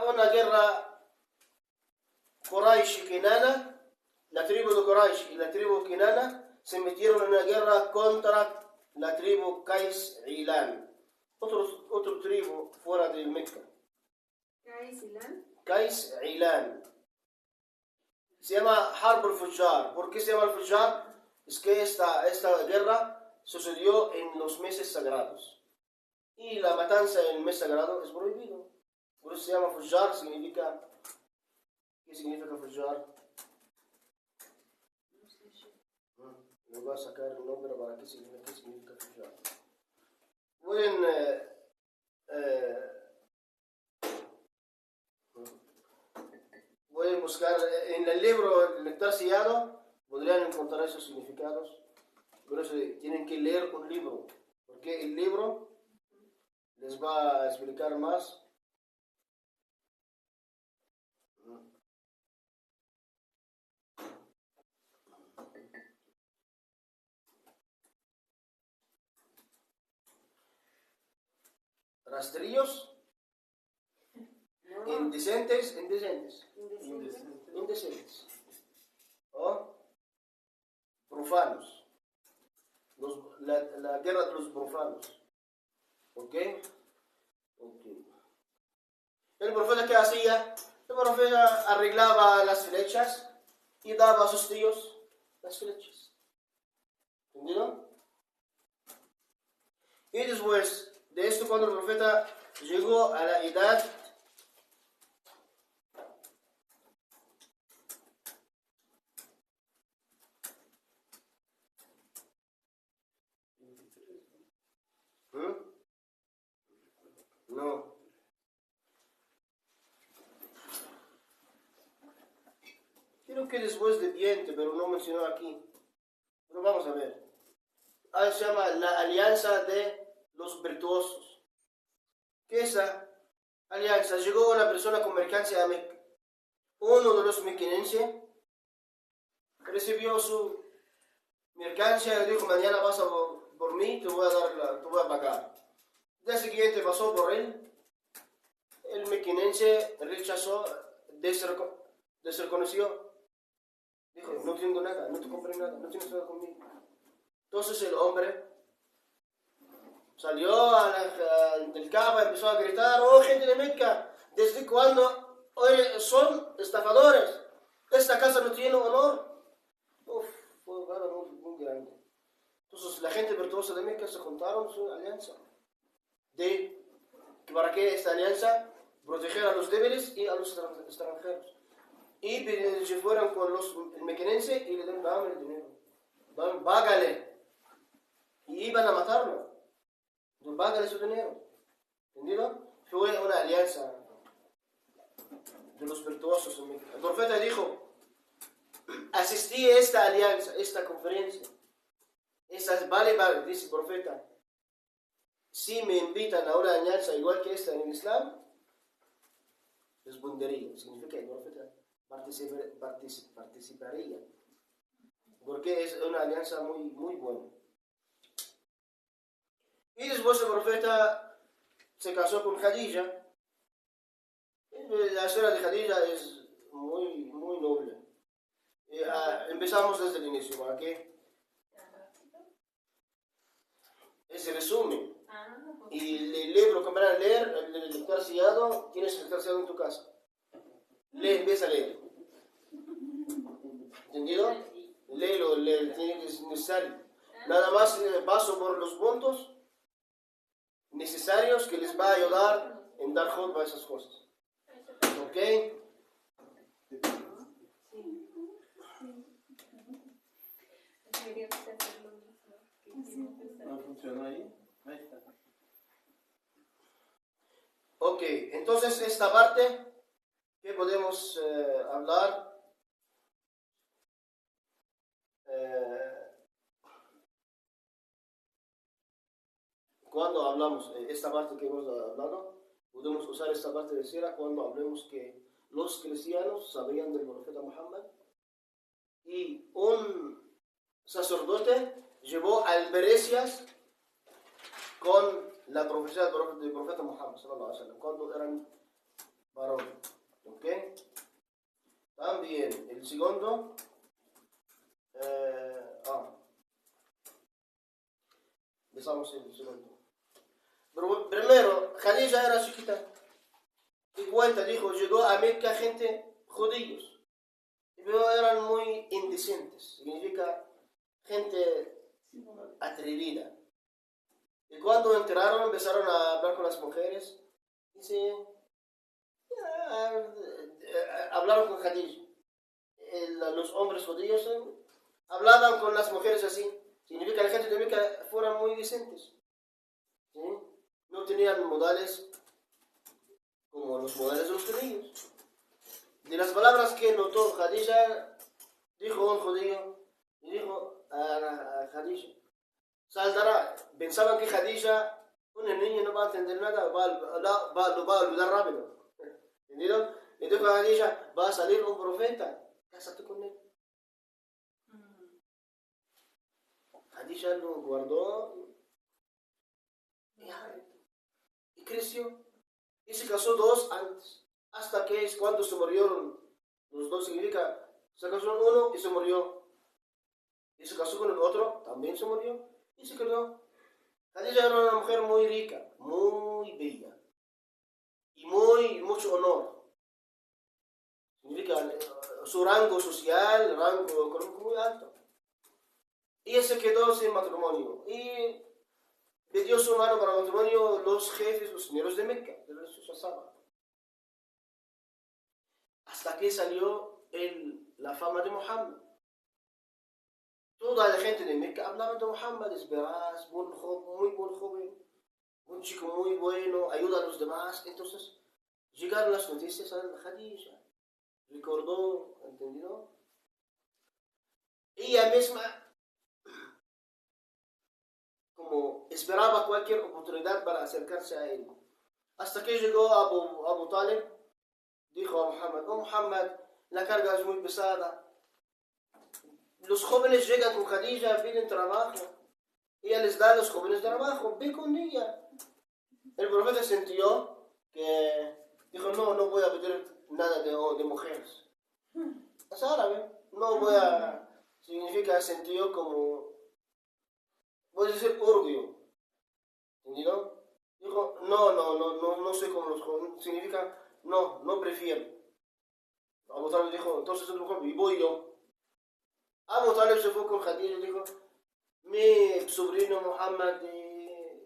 Una guerra Quraysh y Kinana, la tribu de Quraysh y la tribu Kinana se metieron en una guerra contra la tribu Qais Ilan, otro tribu fuera de Mecca. Qais Ilan. Se llama Harb al-Fujjar. ¿Por qué se llama al-Fujjar? Es que esta guerra sucedió en los meses sagrados. Y la matanza en el mes sagrado es prohibido. Por eso se llama Fujjar, significa... ¿Qué significa Fujjar? Le voy a sacar el nombre para qué significa Fujjar. Pueden buscar en el libro, el lector sellado, podrían encontrar esos significados. Por eso tienen que leer un libro, porque el libro les va a explicar más. Rastrillos, indecentes. O profanos. La guerra de los profanos. ¿Ok? El profeta, ¿qué hacía? El profeta arreglaba las flechas y daba a sus tíos las flechas. ¿Entendido? Y después de esto, cuando el profeta llegó a la edad no. Creo que después de 20, pero no mencionó aquí. Pero vamos a ver. Ahí se llama la alianza de los virtuosos. ¿Qué es esa alianza? Llegó una persona con mercancía a Mecca. Uno de los mequinenses recibió su mercancía y dijo: mañana vas a por mí, te voy a pagar. El día siguiente pasó por él. El mequinense rechazó, desreconoció. Dijo: no tengo nada, no te compré nada, no tienes nada conmigo. Entonces el hombre salió del Kaaba y empezó a gritar: oh gente de Mecca, ¿desde cuándo son estafadores? Esta casa no tiene honor. Fue un grado muy grande. Entonces la gente virtuosa de Mecca se juntaron su alianza. ¿Para qué esta alianza? Proteger a los débiles y a los extranjeros. Y se fueron con el mequinense y le dieron: dame el dinero, págale. Y iban a matarlo. Entonces págale su dinero. ¿Entendido? Fue una alianza de los virtuosos. El profeta dijo: asistí a esta alianza, esta conferencia. Vale, dice el profeta. Si me invitan a una alianza igual que esta en el Islam, respondería. Significa que el profeta participaría. porque es una alianza muy, muy buena. Y después el profeta se casó con Khadija. La historia de Khadija es muy, muy noble. Empezamos desde el inicio, ¿para qué? Es el resumen. Y el libro que van a leer, el lector sellado, tienes el lector sellado en tu casa. Lee, empieza a leer. ¿Entendido? Léelo, tiene que ser necesario. Nada más paso por los puntos necesarios que les va a ayudar en dar jutba a esas cosas. ¿Ok? Deberíamos hacer lo mismo que hicimos esta ¿No vez. funcionó ahí? Ahí está. Ok, entonces esta parte que podemos hablar. Cuando hablamos esta parte que hemos hablado, podemos usar esta parte de Sira cuando hablemos que los cristianos sabían del profeta Muhammad y un sacerdote llevó alberecias con la profecía del profeta Muhammad sallallahu alaihi wasallam, cuando eran varones. ¿Ok? También el segundo. Empezamos el segundo. Pero primero, Khadija era chiquita. Y cuenta, dijo, llegó a Meca gente judíos. Pero eran muy indecentes. Significa gente atrevida. Y cuando entraron, empezaron a hablar con las mujeres. Dice, hablaron con Khadija. Los hombres judíos hablaban con las mujeres así. Significa que la gente de Meca fueran muy decentes. ¿Sí? No tenían modales como los modales de los judíos. De las palabras que notó Khadija, dijo un judío, y dijo a Khadija, saldrá. Pensaban que Khadija, una niña no va a entender nada, lo va a olvidar rápido. ¿Entendieron? Y dijo a Khadija, va a salir un profeta, cásate con él. Khadija lo guardó y creció. Y se casó 2 antes. Hasta que es cuando se murieron los 2, significa, se casó uno y se murió. Y se casó con el otro, también se murió. Y se quedó. Khadija era una mujer muy rica, muy bella. Y mucho honor. Significa su rango social, rango económico muy alto. Y se quedó sin matrimonio. Y le dio su mano para matrimonio los jefes, los señores de Meca, de los Sahaba. Hasta que salió la fama de Muhammad. Toda la gente de Meca hablaba de Muhammad, es veraz, muy buen joven, un chico muy bueno, ayuda a los demás. Entonces llegaron las noticias a Khadija. Recordó, ¿entendido? Ella misma, como esperaba cualquier oportunidad para acercarse a él. Hasta que llegó Abu Talib, dijo a Muhammad, oh Muhammad, la carga es muy pesada. Los jóvenes llegan con Khadija, piden trabajo. Ella les da a los jóvenes trabajo, ve con ella. El profeta sintió que dijo, no voy a pedir nada de mujeres. Es árabe, no voy a... Significa sentido como... Puede decir orgullo. ¿Entendido? Dijo, no soy como los jóvenes. Significa, no prefiero. Abu Talib dijo, entonces y voy yo. Abu Talib se fue con Khadija y dijo, mi sobrino Muhammad,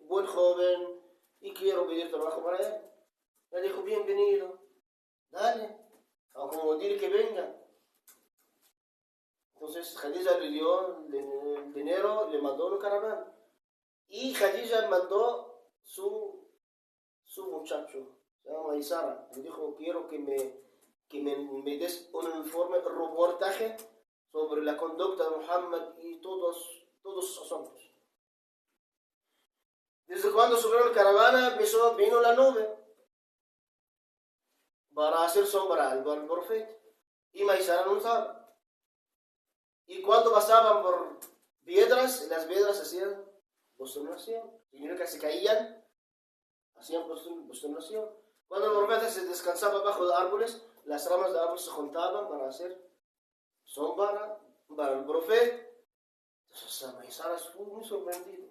buen joven, y quiero pedir trabajo para él. Le dijo, bienvenido, dale, o como dile que venga. Entonces Khadija le dio el dinero, le mandó una caravana. Y Khadija mandó su muchacho, se llama Isara. Le dijo, quiero que me des un informe, un reportaje sobre la conducta de Muhammad y todos sus asuntos. Desde cuando subieron la caravana, vino la nube para hacer sombra al profeta. Y Maisara no estaba. Y cuando pasaban por piedras, las piedras hacían posternación. Significa que se caían, hacían posternación. Cuando el profeta se descansaba bajo de árboles, las ramas de árboles se juntaban para hacer sombra para el profeta. Entonces Maisara estuvo muy sorprendido.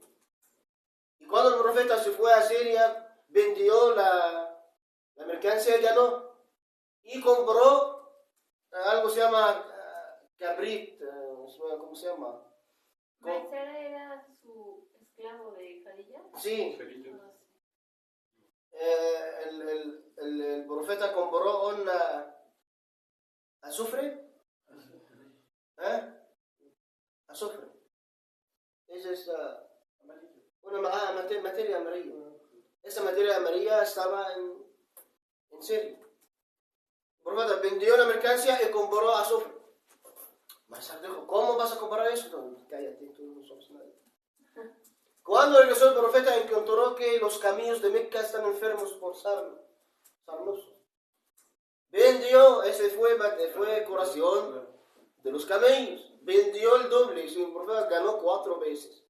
Y cuando el profeta se fue a Siria, vendió la mercancía, ya no, y compró algo que se llama cabrit, ¿cómo se llama? ¿Maisara era su esclavo de Khadija? Sí. No sé. El profeta compró un azufre. Azufre. Esa es una materia amarilla. Esa materia amarilla estaba en Siria. El profeta vendió la mercancía y compró azufre. Maisara dijo, ¿cómo vas a comprar eso? No, cállate, tú no somos nadie. Cuando regresó el profeta encontró que los caminos de Meca están enfermos por sarnosos. Vendió, ese fue curación de los camellos. Vendió el doble y el profeta ganó 4 veces.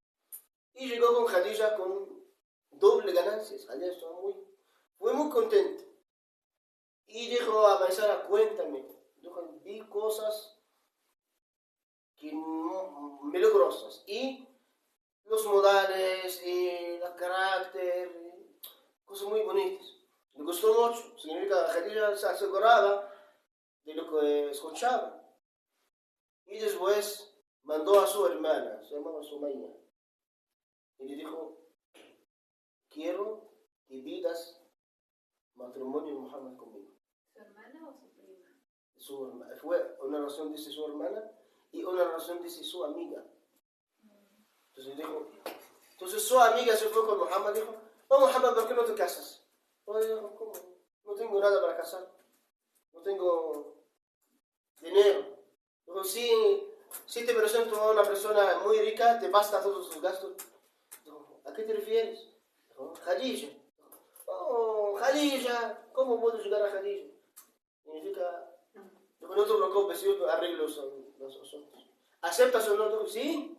Y llegó con Khadija con doble ganancias. Khadija fue muy contento. Y dijo a Maisara, cuéntame. Dijo, vi cosas milagrosas. Y los modales, el carácter, cosas muy bonitas. Le gustó mucho. Significa que Khadija se aseguraba de lo que escuchaba. Y después mandó a su hermana, se llamaba Sumaya, y le dijo, quiero que pidas matrimonio de Muhammad conmigo. ¿Su hermana o su prima? Fue una razón, dice su hermana, y una razón, dice su amiga. Entonces su amiga se fue con Muhammad y dijo, no, Muhammad, ¿por qué no te casas? Dijo, ¿cómo? No tengo nada para casar. No tengo dinero. Dijo, si te presento a una persona muy rica, te basta todos tus gastos. Dijo, ¿a qué te refieres? Dijo, Khadija. Oh, Khadija. ¿Cómo puedo llegar a Khadija? Significa, dijo, no te preocupes, yo arreglo los asuntos. ¿Aceptas o no? Dijo, sí.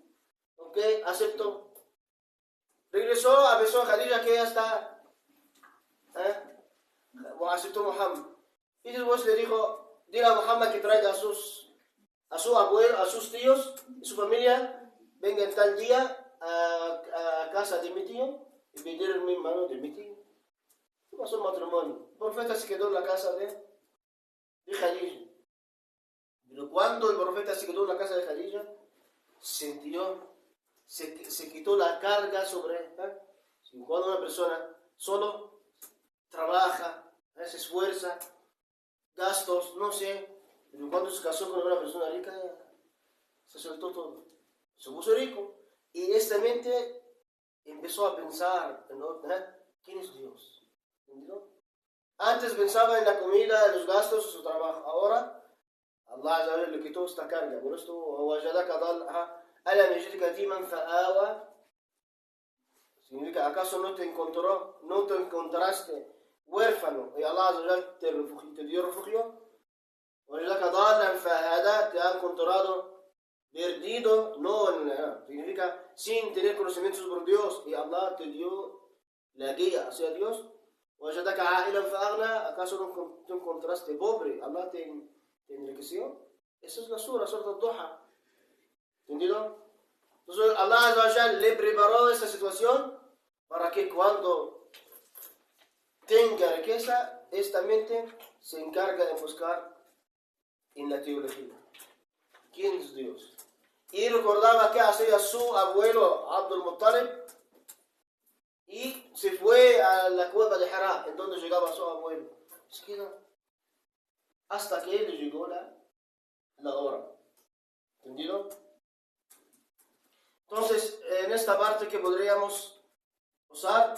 Ok, aceptó. Regresó, avisó a Khadija que ella está. Aceptó Muhammad. Y después le dijo, dile a Muhammad que traiga a su abuelo, a sus tíos y su familia, vengan tal día a casa de mi tío y pedir mi mano de mi tío. ¿Qué pasó el matrimonio? El profeta se quedó en la casa de Khadija. Pero cuando el profeta se quedó en la casa de Khadija, se quitó la carga sobre él. Cuando una persona solo trabaja, se esfuerza, gastos, no sé, pero cuando se casó con una persona rica, se soltó todo. Se puso rico y esta mente empezó a pensar, ¿quién es Dios? ¿Entendido? Antes pensaba en la comida, en los gastos, en su trabajo. Ahora, Allah le quitó esta carga. Por esto, ألم يجدك يتيما فآوى. Significa, ¿acaso no te encontraste huérfano y Allah te dio refugio? وجدك ضالا فهدى, te ha encontrado perdido, significa sin tener conocimientos por Dios y Allah te dio la guía hacia Dios. وجدك عائلا فأغنى, ¿acaso no te encontraste pobre? Allah te enriqueció. Esa es la sura al-Duha. ¿Entendido? Entonces Allah le preparó esta situación para que cuando tenga riqueza, esta mente se encarga de buscar en la teología. ¿Quién es Dios? Y recordaba que hacía su abuelo Abdul Muttalib y se fue a la cueva de Hira, en donde llegaba su abuelo. Se quedó hasta que le llegó la hora. ¿Entendido? Entonces, en esta parte que podríamos usar,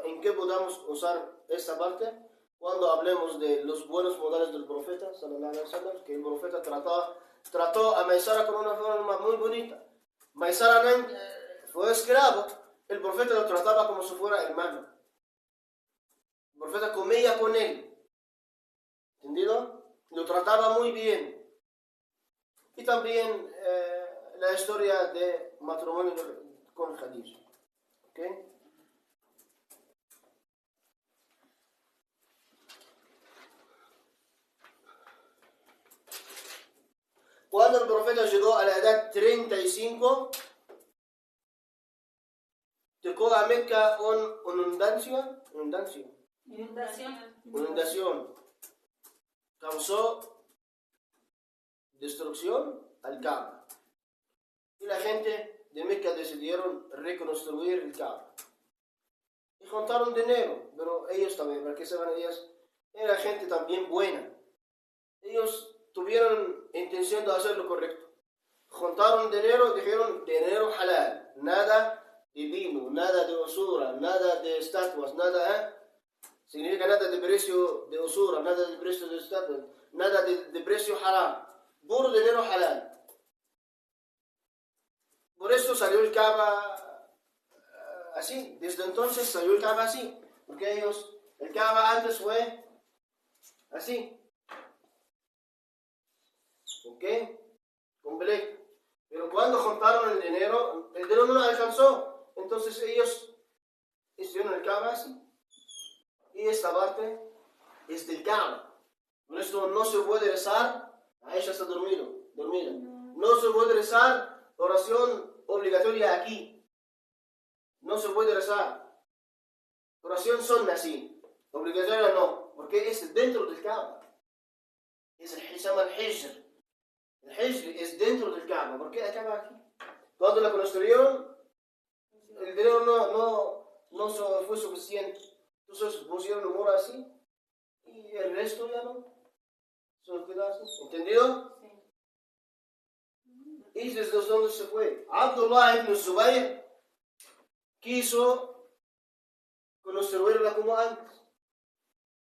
¿en qué podamos usar esta parte? Cuando hablemos de los buenos modales del profeta, sallallahu alaihi wasallam, que el profeta trató a Maisara con una forma muy bonita. Maisara fue esclavo, el profeta lo trataba como si fuera hermano. El profeta comía con él, ¿entendido? Lo trataba muy bien. Y también la historia de matrimonio con Khadija. ¿Ok? Cuando el profeta llegó a la edad 35, tocó a Meca una inundación. Causó destrucción al Kaaba. Y la gente de Meca decidieron reconstruir el Kaaba. Y juntaron dinero, pero ellos también, para que sepan, ellos era gente también buena. Ellos tuvieron intención de hacer lo correcto. Juntaron dinero, dijeron dinero halal, nada de vino, nada de usura, nada de estatuas, nada, significa nada de precio de usura, nada de precio de estatuas, nada de precio haram, puro dinero halal. Por eso salió el Kaaba así, desde entonces salió el Kaaba así, porque el Kaaba antes fue así. ¿Ok? Completo. Pero cuando juntaron el dinero no alcanzó. Entonces ellos hicieron el Kaaba así. Y esta parte es del Kaaba. Por eso no se puede rezar. Aisha está dormida. No se puede rezar oración obligatoria aquí. No se puede rezar. Oración sunna sí. Obligatoria no. Porque es dentro del Kaaba. Se llama el Hijr. El Hijr es dentro del Kaaba. ¿Por qué el Kaaba aquí? Cuando la construyeron, el dinero no fue suficiente. Entonces pusieron un muro así y el resto ya no. Solo quedó así. ¿Entendido? Sí. Y desde donde se fue. Abdullah ibn Zubayr quiso construirla como antes.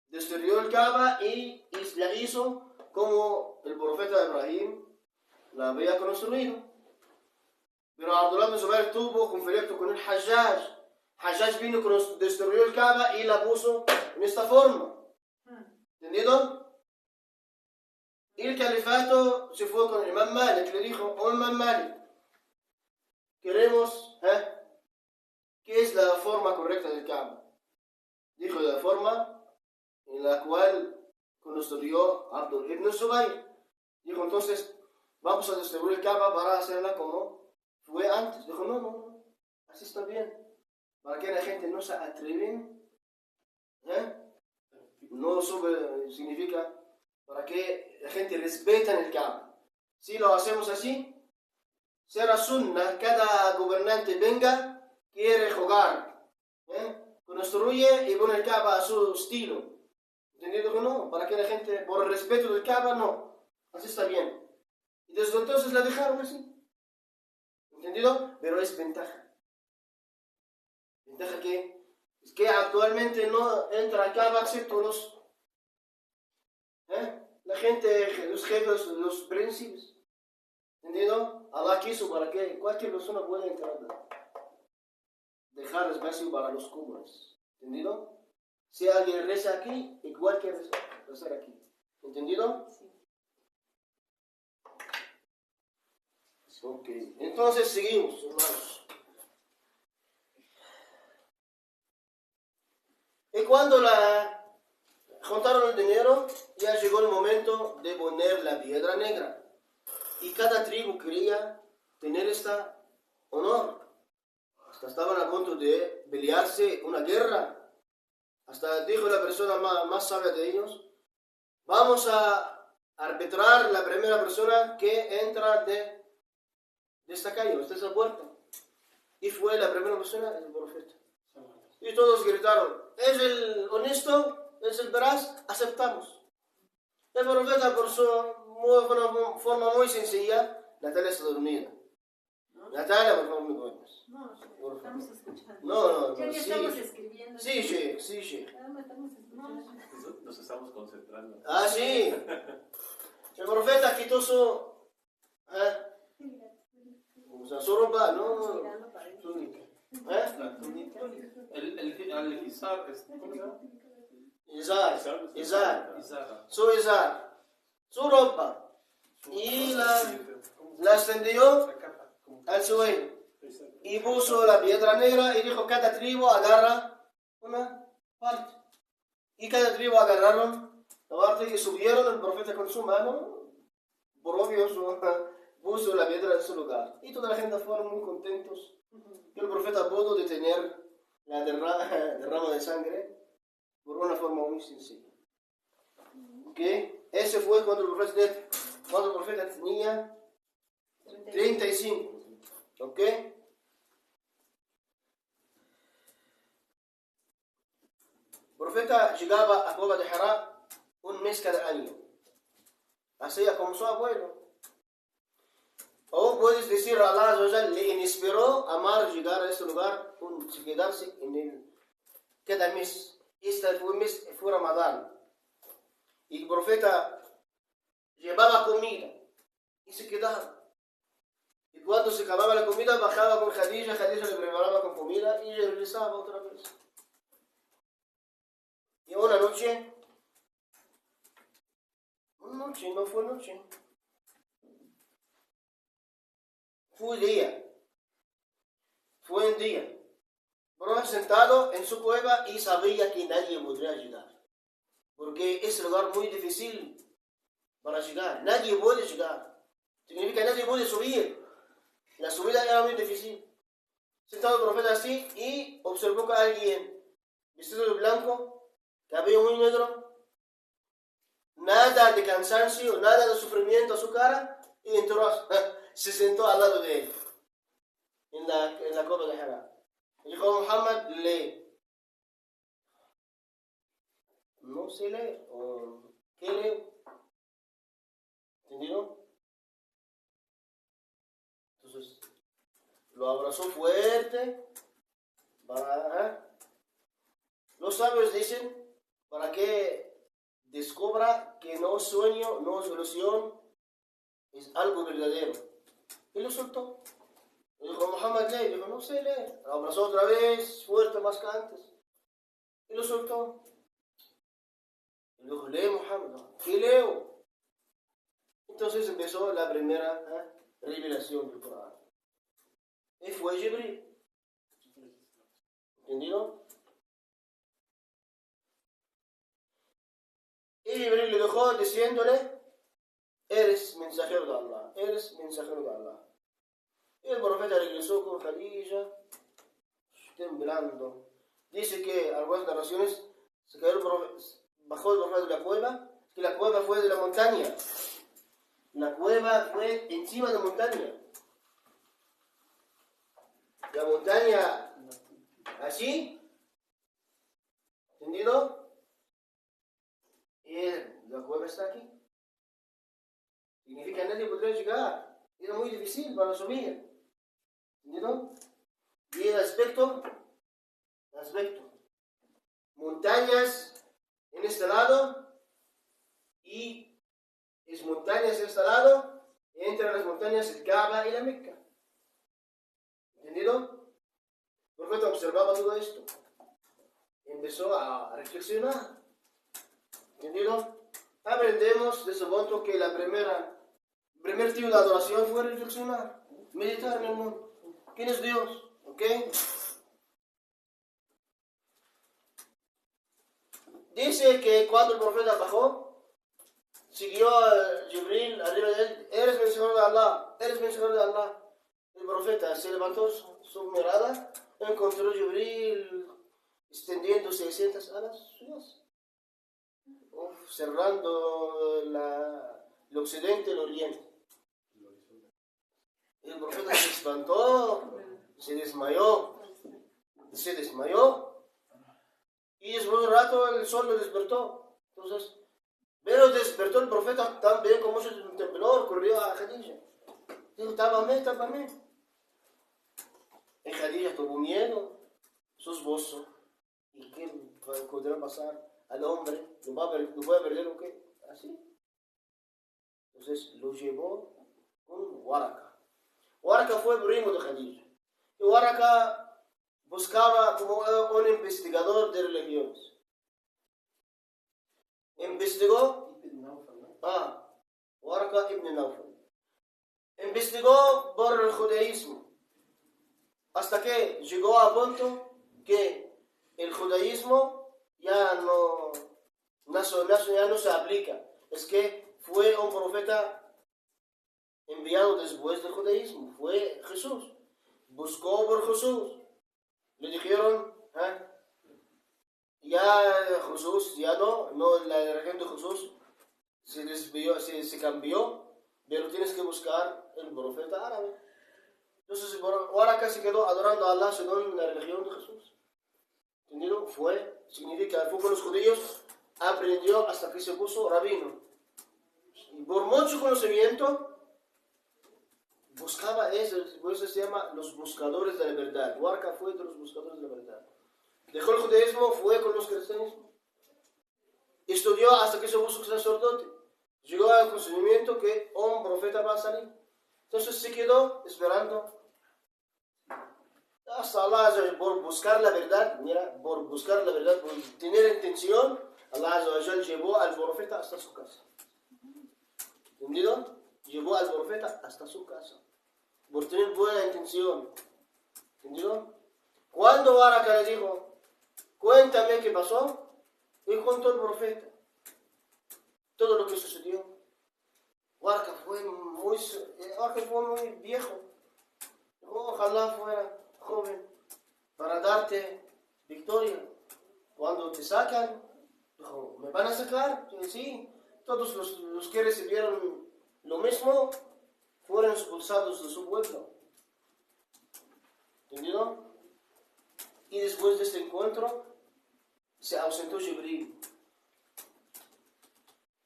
Destruyó el Kaaba y la hizo como el profeta Ibrahim la había construido. Pero Abdullah ibn Zubayr tuvo conflicto con el Hajjaj. Hajjaj vino, destruyó el Kaaba y la puso en esta forma. ¿Entendido? Y el califato se fue con el Imam Malik. Le dijo, Imam Malik, queremos, ¿qué es la forma correcta del Kaaba? Dijo, la forma en la cual construyó Abdullah ibn Zubayr. Dijo, entonces, vamos a destruir el Kaaba para hacerla como fue antes. Dijo, no, así está bien. Para que la gente no se atreven, no sube, significa para que la gente respete el Kaaba. Si lo hacemos así, será sunna, cada gobernante venga, quiere jugar, construye y pone el Kaaba a su estilo. ¿Entendido que no? Para que la gente, por el respeto del Kaaba, no. Así está bien. Y desde entonces la dejaron así. ¿Entendido? Pero es ventaja. Ventaja es que actualmente no entra al Kaaba excepto la gente, los jefes, los príncipes. ¿Entendido? Allah quiso para que cualquier persona pueda entrar. Dejar espacio para los comunes. ¿Entendido? Si alguien reza aquí, igual que rezar aquí. ¿Entendido? Sí. Ok, entonces seguimos, hermanos. Y cuando juntaron el dinero, ya llegó el momento de poner la piedra negra. Y cada tribu quería tener este honor. Hasta estaban a punto de pelearse una guerra. Hasta dijo la persona más sabia de ellos, vamos a arbitrar la primera persona que entra de esta calle, de esta puerta. Y fue la primera persona, el profeta. Y todos gritaron, es el honesto, es el veraz, aceptamos. El profeta, por su forma muy sencilla, Natalia está dormida. Natalia, por favor, me duermes. No, estamos escuchando. No, Ya sí. estamos escribiendo. Sí, Sheikh. Estamos escuchando. Nos estamos concentrando. Ah, sí. El profeta quitó su ropa, no. Túnica. La túnica. El izar, ¿cómo se llama? Izar. Izar. Su izar. Su ropa. y la extendió al suelo. Y puso la piedra negra y dijo, cada tribu agarra una parte. Y cada tribu agarraron la parte y subieron el profeta con su mano, por obvio, puso la piedra en su lugar. Y toda la gente fueron muy contentos. Y el profeta pudo detener la derrama de sangre por una forma muy sencilla. ¿Ok? Ese fue cuando el profeta tenía 35. ¿Ok? El profeta llegaba a Cueva de Hira un mes cada año. Así como su abuelo. O puedes decir a Allah Azza wa Jal, le inspiró a amar llegar a este lugar, quedarse en él cada mes. Este mes fue Ramadán. Y el profeta llevaba comida y se quedaba. Y cuando se acababa la comida, bajaba con Khadija le preparaba con comida y regresaba otra vez. Y una noche, no fue noche, fue día, fue un día. Pero sentado en su cueva y sabía que nadie podría llegar. Porque es un lugar muy difícil para llegar. Nadie puede llegar. Significa que nadie puede subir. La subida era muy difícil. Sentado el profeta así y observó que alguien vestido de blanco, cabello muy negro, nada de cansancio, nada de sufrimiento a su cara, y entró, se sentó al lado de él, en la cueva de Hira. Y dijo, Muhammad, lee. No sé leer. ¿Qué leo? ¿Entendido? Entonces, lo abrazó fuerte Los sabios dicen, para que descubra que no es sueño, no es ilusión, es algo verdadero. Y lo soltó. Y dijo, Muhammad, lee. Dijo, no sé leer. Lo abrazó otra vez, fuerte, más que antes. Y lo soltó. Y dijo, lee, Muhammad. ¿Qué leo? Entonces empezó la primera revelación del Corán. Y fue Jibril. ¿Entendido? Y Jibril le dejó diciéndole, eres mensajero de Allah, eres mensajero de Allah. Y el profeta regresó con Khadija, temblando. Dice que algunas narraciones bajó el profeta de la cueva, que la cueva fue de la montaña. La cueva fue encima de la montaña. La montaña así, ¿entendido? Y la cueva está aquí. Significa que nadie podría llegar. Era muy difícil para subir. ¿Entendido? Y el aspecto, montañas en este lado y es montañas en este lado, y entre las montañas el Kaaba y la Meca. ¿Entendido? El profeta observaba todo esto. Empezó a reflexionar. ¿Entendido? Aprendemos de ese punto que el primer tipo de adoración fue reflexionar, meditar en el mundo. ¿Quién es Dios? ¿Ok? Dice que cuando el profeta bajó, siguió a Jibril arriba de él. Eres mensajero de Allah, eres mensajero de Allah. El profeta se levantó su mirada, encontró a Jibril extendiendo 600 alas suyas, cerrando el occidente y el oriente. El profeta se espantó, se desmayó, y después de un rato el sol lo despertó. Entonces, pero despertó el profeta también como si un temblor, corrió a Khadija. Dijo, tápame. Y Khadija tuvo miedo, su esposo. ¿Y qué podrá pasar al hombre? ¿Lo va a perder o qué? Así. Entonces lo llevó con Waraka. Waraka fue el primo de Khadija. Y Waraka buscaba como un investigador de religiones. Investigó. Warqa ibn Nawfal. Investigó por el judaísmo hasta que llegó a punto que el judaísmo ya no se aplica. Es que fue un profeta enviado después del judaísmo, fue Jesús. Buscó por Jesús. Le dijeron, ya Jesús, ya no, la religión de Jesús se desvió, se cambió, pero tienes que buscar el profeta árabe. Entonces, Waraka se quedó adorando a Allah según la religión de Jesús. ¿Entendido? Significa, fue con los judíos, aprendió hasta que se puso rabino. Y por mucho conocimiento, buscaba eso, por eso se llama los buscadores de la verdad. Waraka fue de los buscadores de la verdad. Dejó el judaísmo, fue con los cristianismos. Estudió hasta que se puso sacerdote. Llegó al conocimiento que un profeta va a salir. Entonces se quedó esperando hasta Allah por buscar la verdad. Mira, por buscar la verdad, por tener intención, Allah llevó al profeta hasta su casa. ¿Entendido? Llevó al profeta hasta su casa. Por tener buena intención. ¿Entendido? Cuando Waraka le dijo, cuéntame qué pasó, y contó el profeta todo lo que sucedió. Waraka fue muy viejo. Ojalá fuera joven para darte victoria. Cuando te sacan, dijo, ¿me van a sacar? Sí. Todos los que recibieron lo mismo fueron expulsados de su pueblo. ¿Entendido? Y después de este encuentro se ausentó Jibril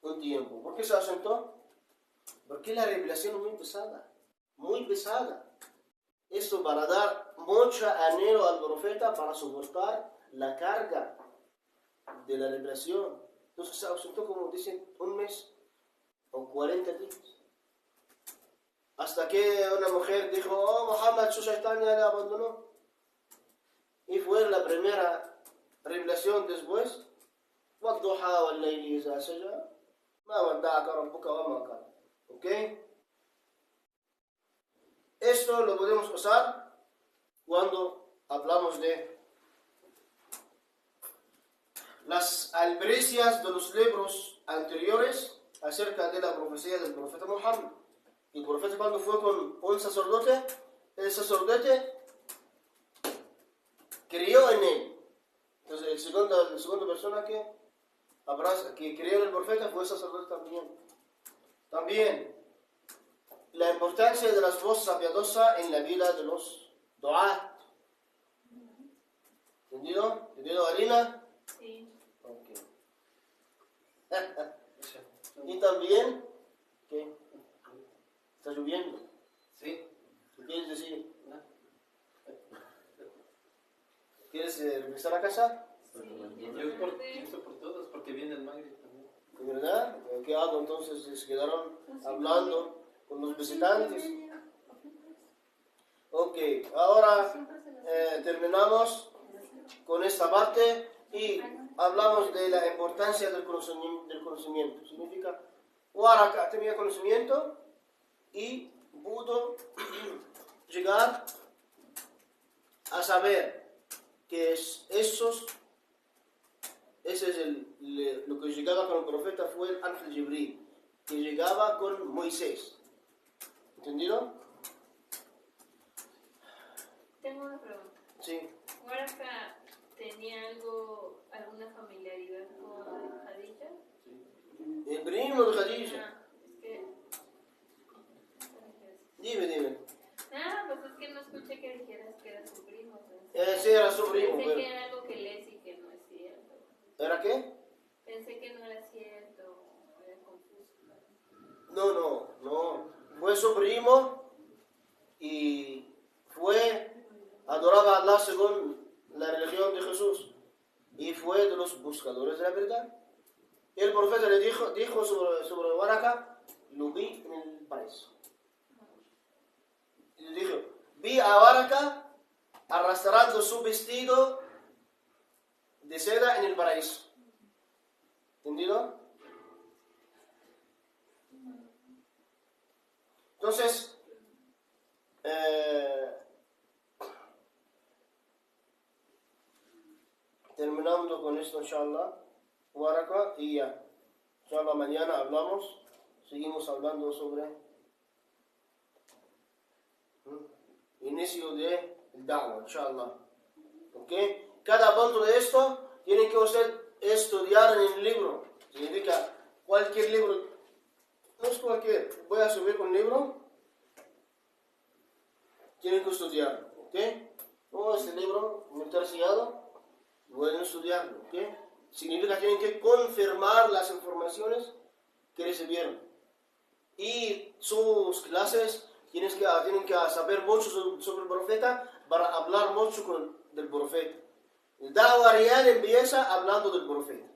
un tiempo. ¿Por qué se ausentó? Porque la revelación es muy pesada, muy pesada. Esto para dar mucho anhelo al profeta para soportar la carga de la revelación. Entonces se ausentó, como dicen, un mes o 40 días. Hasta que una mujer dijo, oh, Muhammad, su shaitán ya le abandonó. Y fue la primera revelación después. وَالضُّحَى وَاللَّيْلِ إِذَا سَجَى مَا وَدَّعَكَ رَبُّكَ وَمَا قَلَى. ¿Ok? Esto lo podemos usar cuando hablamos de las albricias de los libros anteriores acerca de la profecía del profeta Muhammad. Y el profeta, cuando fue con un sacerdote, el sacerdote creyó en él. Entonces, la segunda persona que creyó en el profeta fue el sacerdote también. También, la importancia de las voces piadosas en la vida de los du'at. ¿Entendido? ¿Entendido, Alina? Sí. Ok. Y también, ¿qué? ¿Está lloviendo? Sí. ¿Qué quieres decir? ¿Quieres regresar a casa? Yo pienso por todos, porque viene el Maghrib también. ¿De verdad? ¿Qué hago entonces? Se quedaron hablando con los visitantes. Ok, ahora terminamos con esta parte y hablamos de la importancia del conocimiento. Significa, Waraka tenía conocimiento y pudo llegar a saber que lo que llegaba con el profeta fue el ángel Jibril, que llegaba con Moisés. ¿Entendido? Tengo una pregunta. Sí. ¿Waraka tenía alguna familiaridad con Khadija? El primo de Khadija. Ah, es que... Dime. Pues es que no escuché que dijeras que era su primo. Sí, era su primo. Pensé Pero... que era algo que lees y que no es cierto. ¿Era qué? Pensé que no era cierto. Era confuso. No. Fue su primo y adoraba a Allah según la religión de Jesús y fue de los buscadores de la verdad. Y el profeta le dijo sobre Waraka, lo vi en el paraíso. Y le dijo, vi a Waraka arrastrando su vestido de seda en el paraíso. ¿Entendido? Entonces, terminando con esto, inshallah, Waraka, y ya. Inshallah, mañana hablamos, seguimos hablando sobre inicio de da'wah, inshallah. ¿Ok? Cada punto de esto tiene que usted estudiar en el libro. Significa cualquier libro, no es cualquier, voy a subir un libro, tienen que estudiarlo. ¿Ok? No, este libro me está sellado, pueden estudiarlo. ¿Ok? Significa que tienen que confirmar las informaciones que recibieron. Y sus clases tienen que saber mucho sobre el profeta para hablar mucho del profeta. El da'wah real empieza hablando del profeta.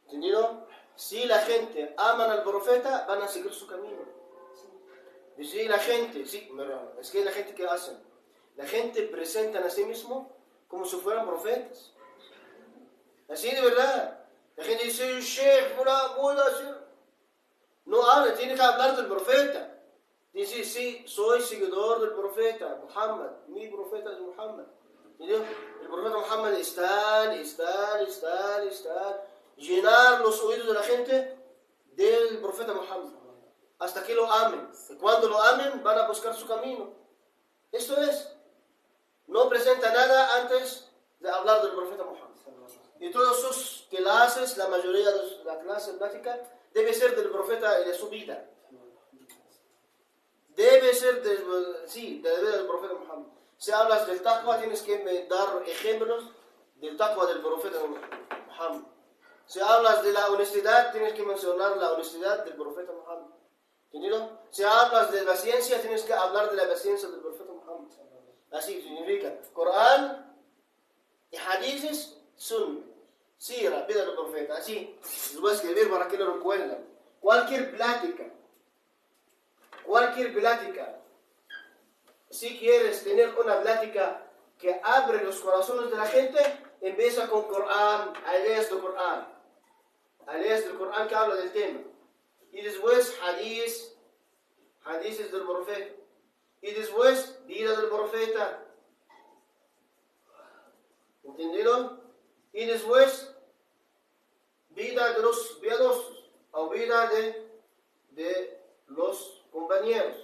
¿Entendido? Si la gente ama al profeta, van a seguir su camino. Y si la gente, es que la gente que hace, la gente presenta a sí mismo como si fueran profetas. Así de verdad. La gente dice, Sheikh, puedo hacer. No habla, tiene que hablar del profeta. Dice, sí, soy seguidor del profeta Muhammad. Mi profeta es Muhammad. ¿Entendido? El profeta Muhammad está. Llenar los oídos de la gente del profeta Muhammad. Hasta que lo amen. Y cuando lo amen, van a buscar su camino. Esto es. No presenta nada antes de hablar del profeta Muhammad. Y todos sus clases, la mayoría de la clase práctica, debe ser del profeta y de su vida. Debe ser del profeta Muhammad. Si hablas del taqwa, tienes que dar ejemplos del taqwa del profeta Muhammad. Si hablas de la honestidad, tienes que mencionar la honestidad del profeta Muhammad. ¿Entendido? Si hablas de la ciencia, tienes que hablar de la ciencia del profeta Muhammad. Así significa Corán y hadices, sunna, sira, vida del profeta. Así, les voy a escribir para que lo recuerden. Cualquier plática, si quieres tener una plática que abre los corazones de la gente, empieza con Corán, ayes del Corán. Ayes del Corán que habla del tema. Y después hadices del profeta. Y después vida del profeta. ¿Entendido? Y después vida de los piadosos o vida de los compañeros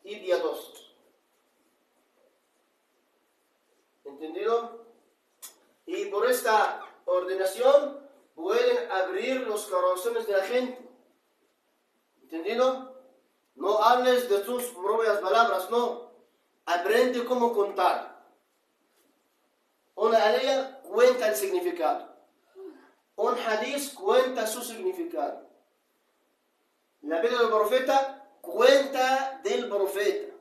y piadosos. ¿Entendido? Y por esta ordenación pueden abrir los corazones de la gente. ¿Entendido? No hables de tus propias palabras, no. Aprende cómo contar. Una alaya cuenta el significado. Un hadith cuenta su significado. La vida del profeta cuenta del profeta.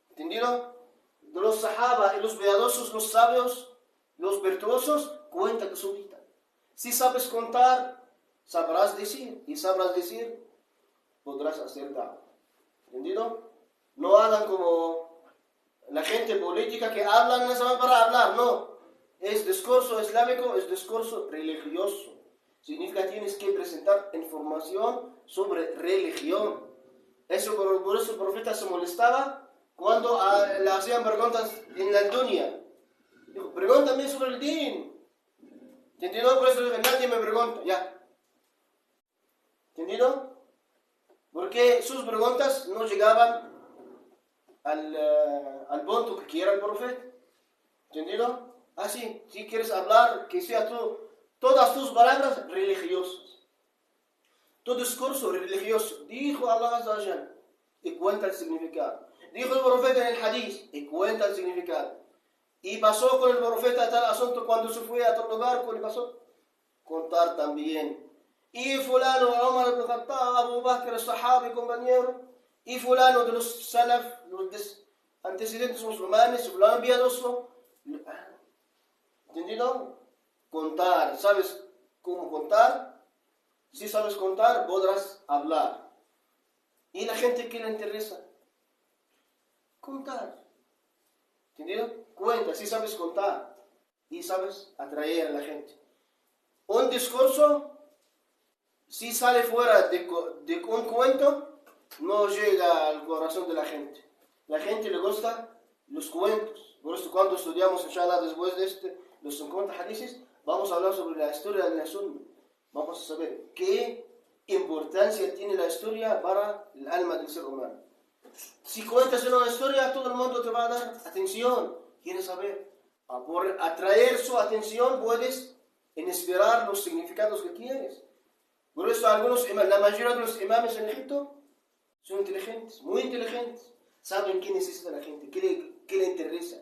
¿Entendido? De los sahaba y los piadosos, los sabios, los virtuosos, cuenta de su vida. Si sabes contar, sabrás decir. Y sabrás decir, podrás hacer daño. ¿Entendido? No hagan como la gente política que hablan no saben para hablar, no. Es discurso islámico, es discurso religioso. Significa que tienes que presentar información sobre religión. Por eso el profeta se molestaba cuando le hacían preguntas en la dunya. Dijo, pregúntame sobre el din. ¿Entendido? Por eso nadie me pregunta, ya. ¿Entendido? Porque sus preguntas no llegaban al punto que quiera el profeta. ¿Entendido? Así, si quieres hablar, que sea todas tus palabras religiosas. Tu discurso religioso. Dijo Allah Azza wa Jal, y cuenta el significado. Dijo el profeta en el hadith, y cuenta el significado. Y pasó con el profeta tal asunto cuando se fue a tal lugar, ¿qué le pasó? Contar también. Y fulano, Umar ibn Khattab, Abu Bakr, el sahabi, compañero. Y fulano de los salaf, los antecedentes musulmanes, fulano piadoso. ¿Entendido? Contar. ¿Sabes cómo contar? Si sabes contar, podrás hablar. ¿Y la gente qué le interesa? Contar. ¿Entendido? Cuenta, si sabes contar. Y sabes atraer a la gente. Un discurso si sale fuera de un cuento, no llega al corazón de la gente. La gente le gusta los cuentos. Por eso cuando estudiamos, inshallah, después de los 50 hadices, vamos a hablar sobre la historia de la Sunna. Vamos a saber qué importancia tiene la historia para el alma del ser humano. Si cuentas una historia, todo el mundo te va a dar atención, quiere saber. Por atraer su atención puedes inspirar los significados que quieres. Por eso la mayoría de los imames en Egipto son inteligentes, muy inteligentes. Saben qué necesita la gente, qué le interesa.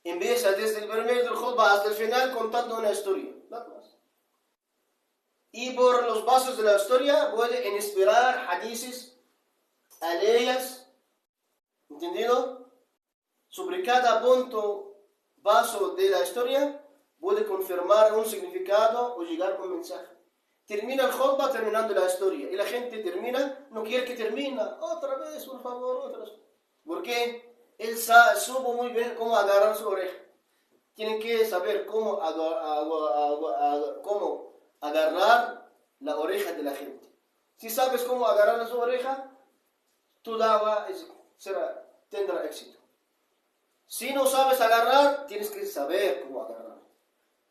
Empieza desde el primer del khutbah hasta el final contando una historia, nada más. Y por los pasos de la historia puede inspirar hadices, aleyas, ¿entendido? Sobre cada paso de la historia puede confirmar un significado o llegar con un mensaje. Termina el khutbah terminando la historia y la gente termina, no quiere que termine otra vez, por favor, otra vez. ¿Por qué? Él supo muy bien cómo agarrar su oreja. Tienen que saber cómo agarrar la oreja de la gente. Si sabes cómo agarrar su oreja, tu dawa tendrá éxito. Si no sabes agarrar, tienes que saber cómo agarrar.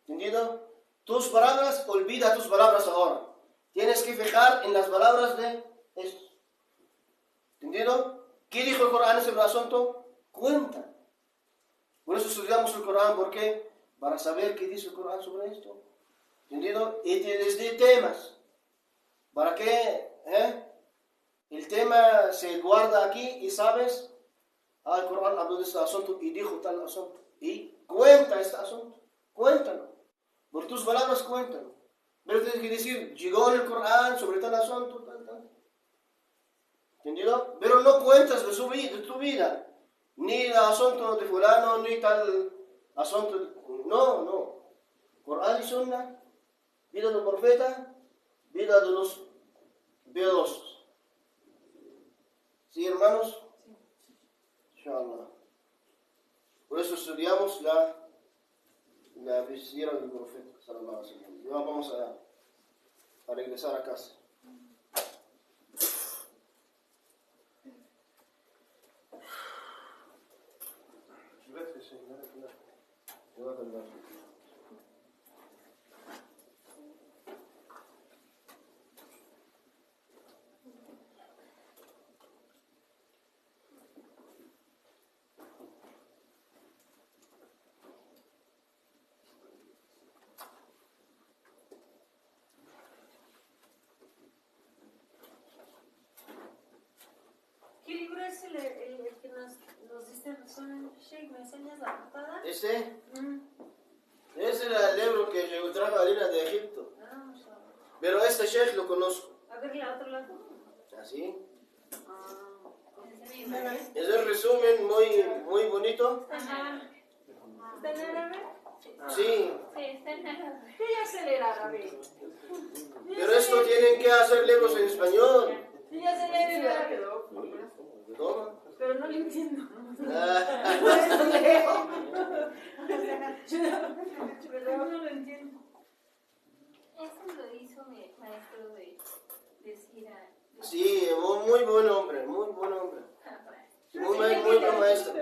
¿Entendido? Tus palabras, olvida tus palabras ahora. Tienes que fijar en las palabras de estos. ¿Entendido? ¿Qué dijo el Corán sobre el asunto? Cuenta. Por eso estudiamos el Corán, ¿por qué? Para saber qué dice el Corán sobre esto. ¿Entendido? Y desde temas. ¿Para qué? El tema se guarda aquí y sabes, el Corán habló de este asunto y dijo tal asunto. Y cuenta este asunto. Cuéntalo. Por tus palabras cuéntalo. Pero tienes que decir, llegó en el Corán sobre tal asunto, tal. ¿Entendido? Pero no cuentas de tu vida. Ni el asunto de fulano, ni tal asunto. No. Corán y Sunna, vida del profeta, vida de los piadosos. ¿Sí, hermanos? Inshallah. Por eso estudiamos la visira del profeta, sallallahu alaihi wasallam. Y ahora vamos a regresar a casa. ¿Qué libro es el que nos diste razón, Sheikh? ¿Me enseñas la portada? Ese es el libro que yo trajo a Lina de Egipto. Mashallah. Pero este Sheikh lo conozco. A ver, la otra lado. ¿Así? Es Es un resumen muy bonito. Ajá. ¿Está en árabe? Sí. Sí, está en árabe. Yo ya sé el árabe. Pero esto tienen que hacer libros en español. Yo ya sé el árabe. ¿Cómo? Pero no lo entiendo. Ah, Pero no lo entiendo. Eso lo hizo mi maestro de Sira. sí, muy buen hombre, muy buen hombre. Muy buen maestro.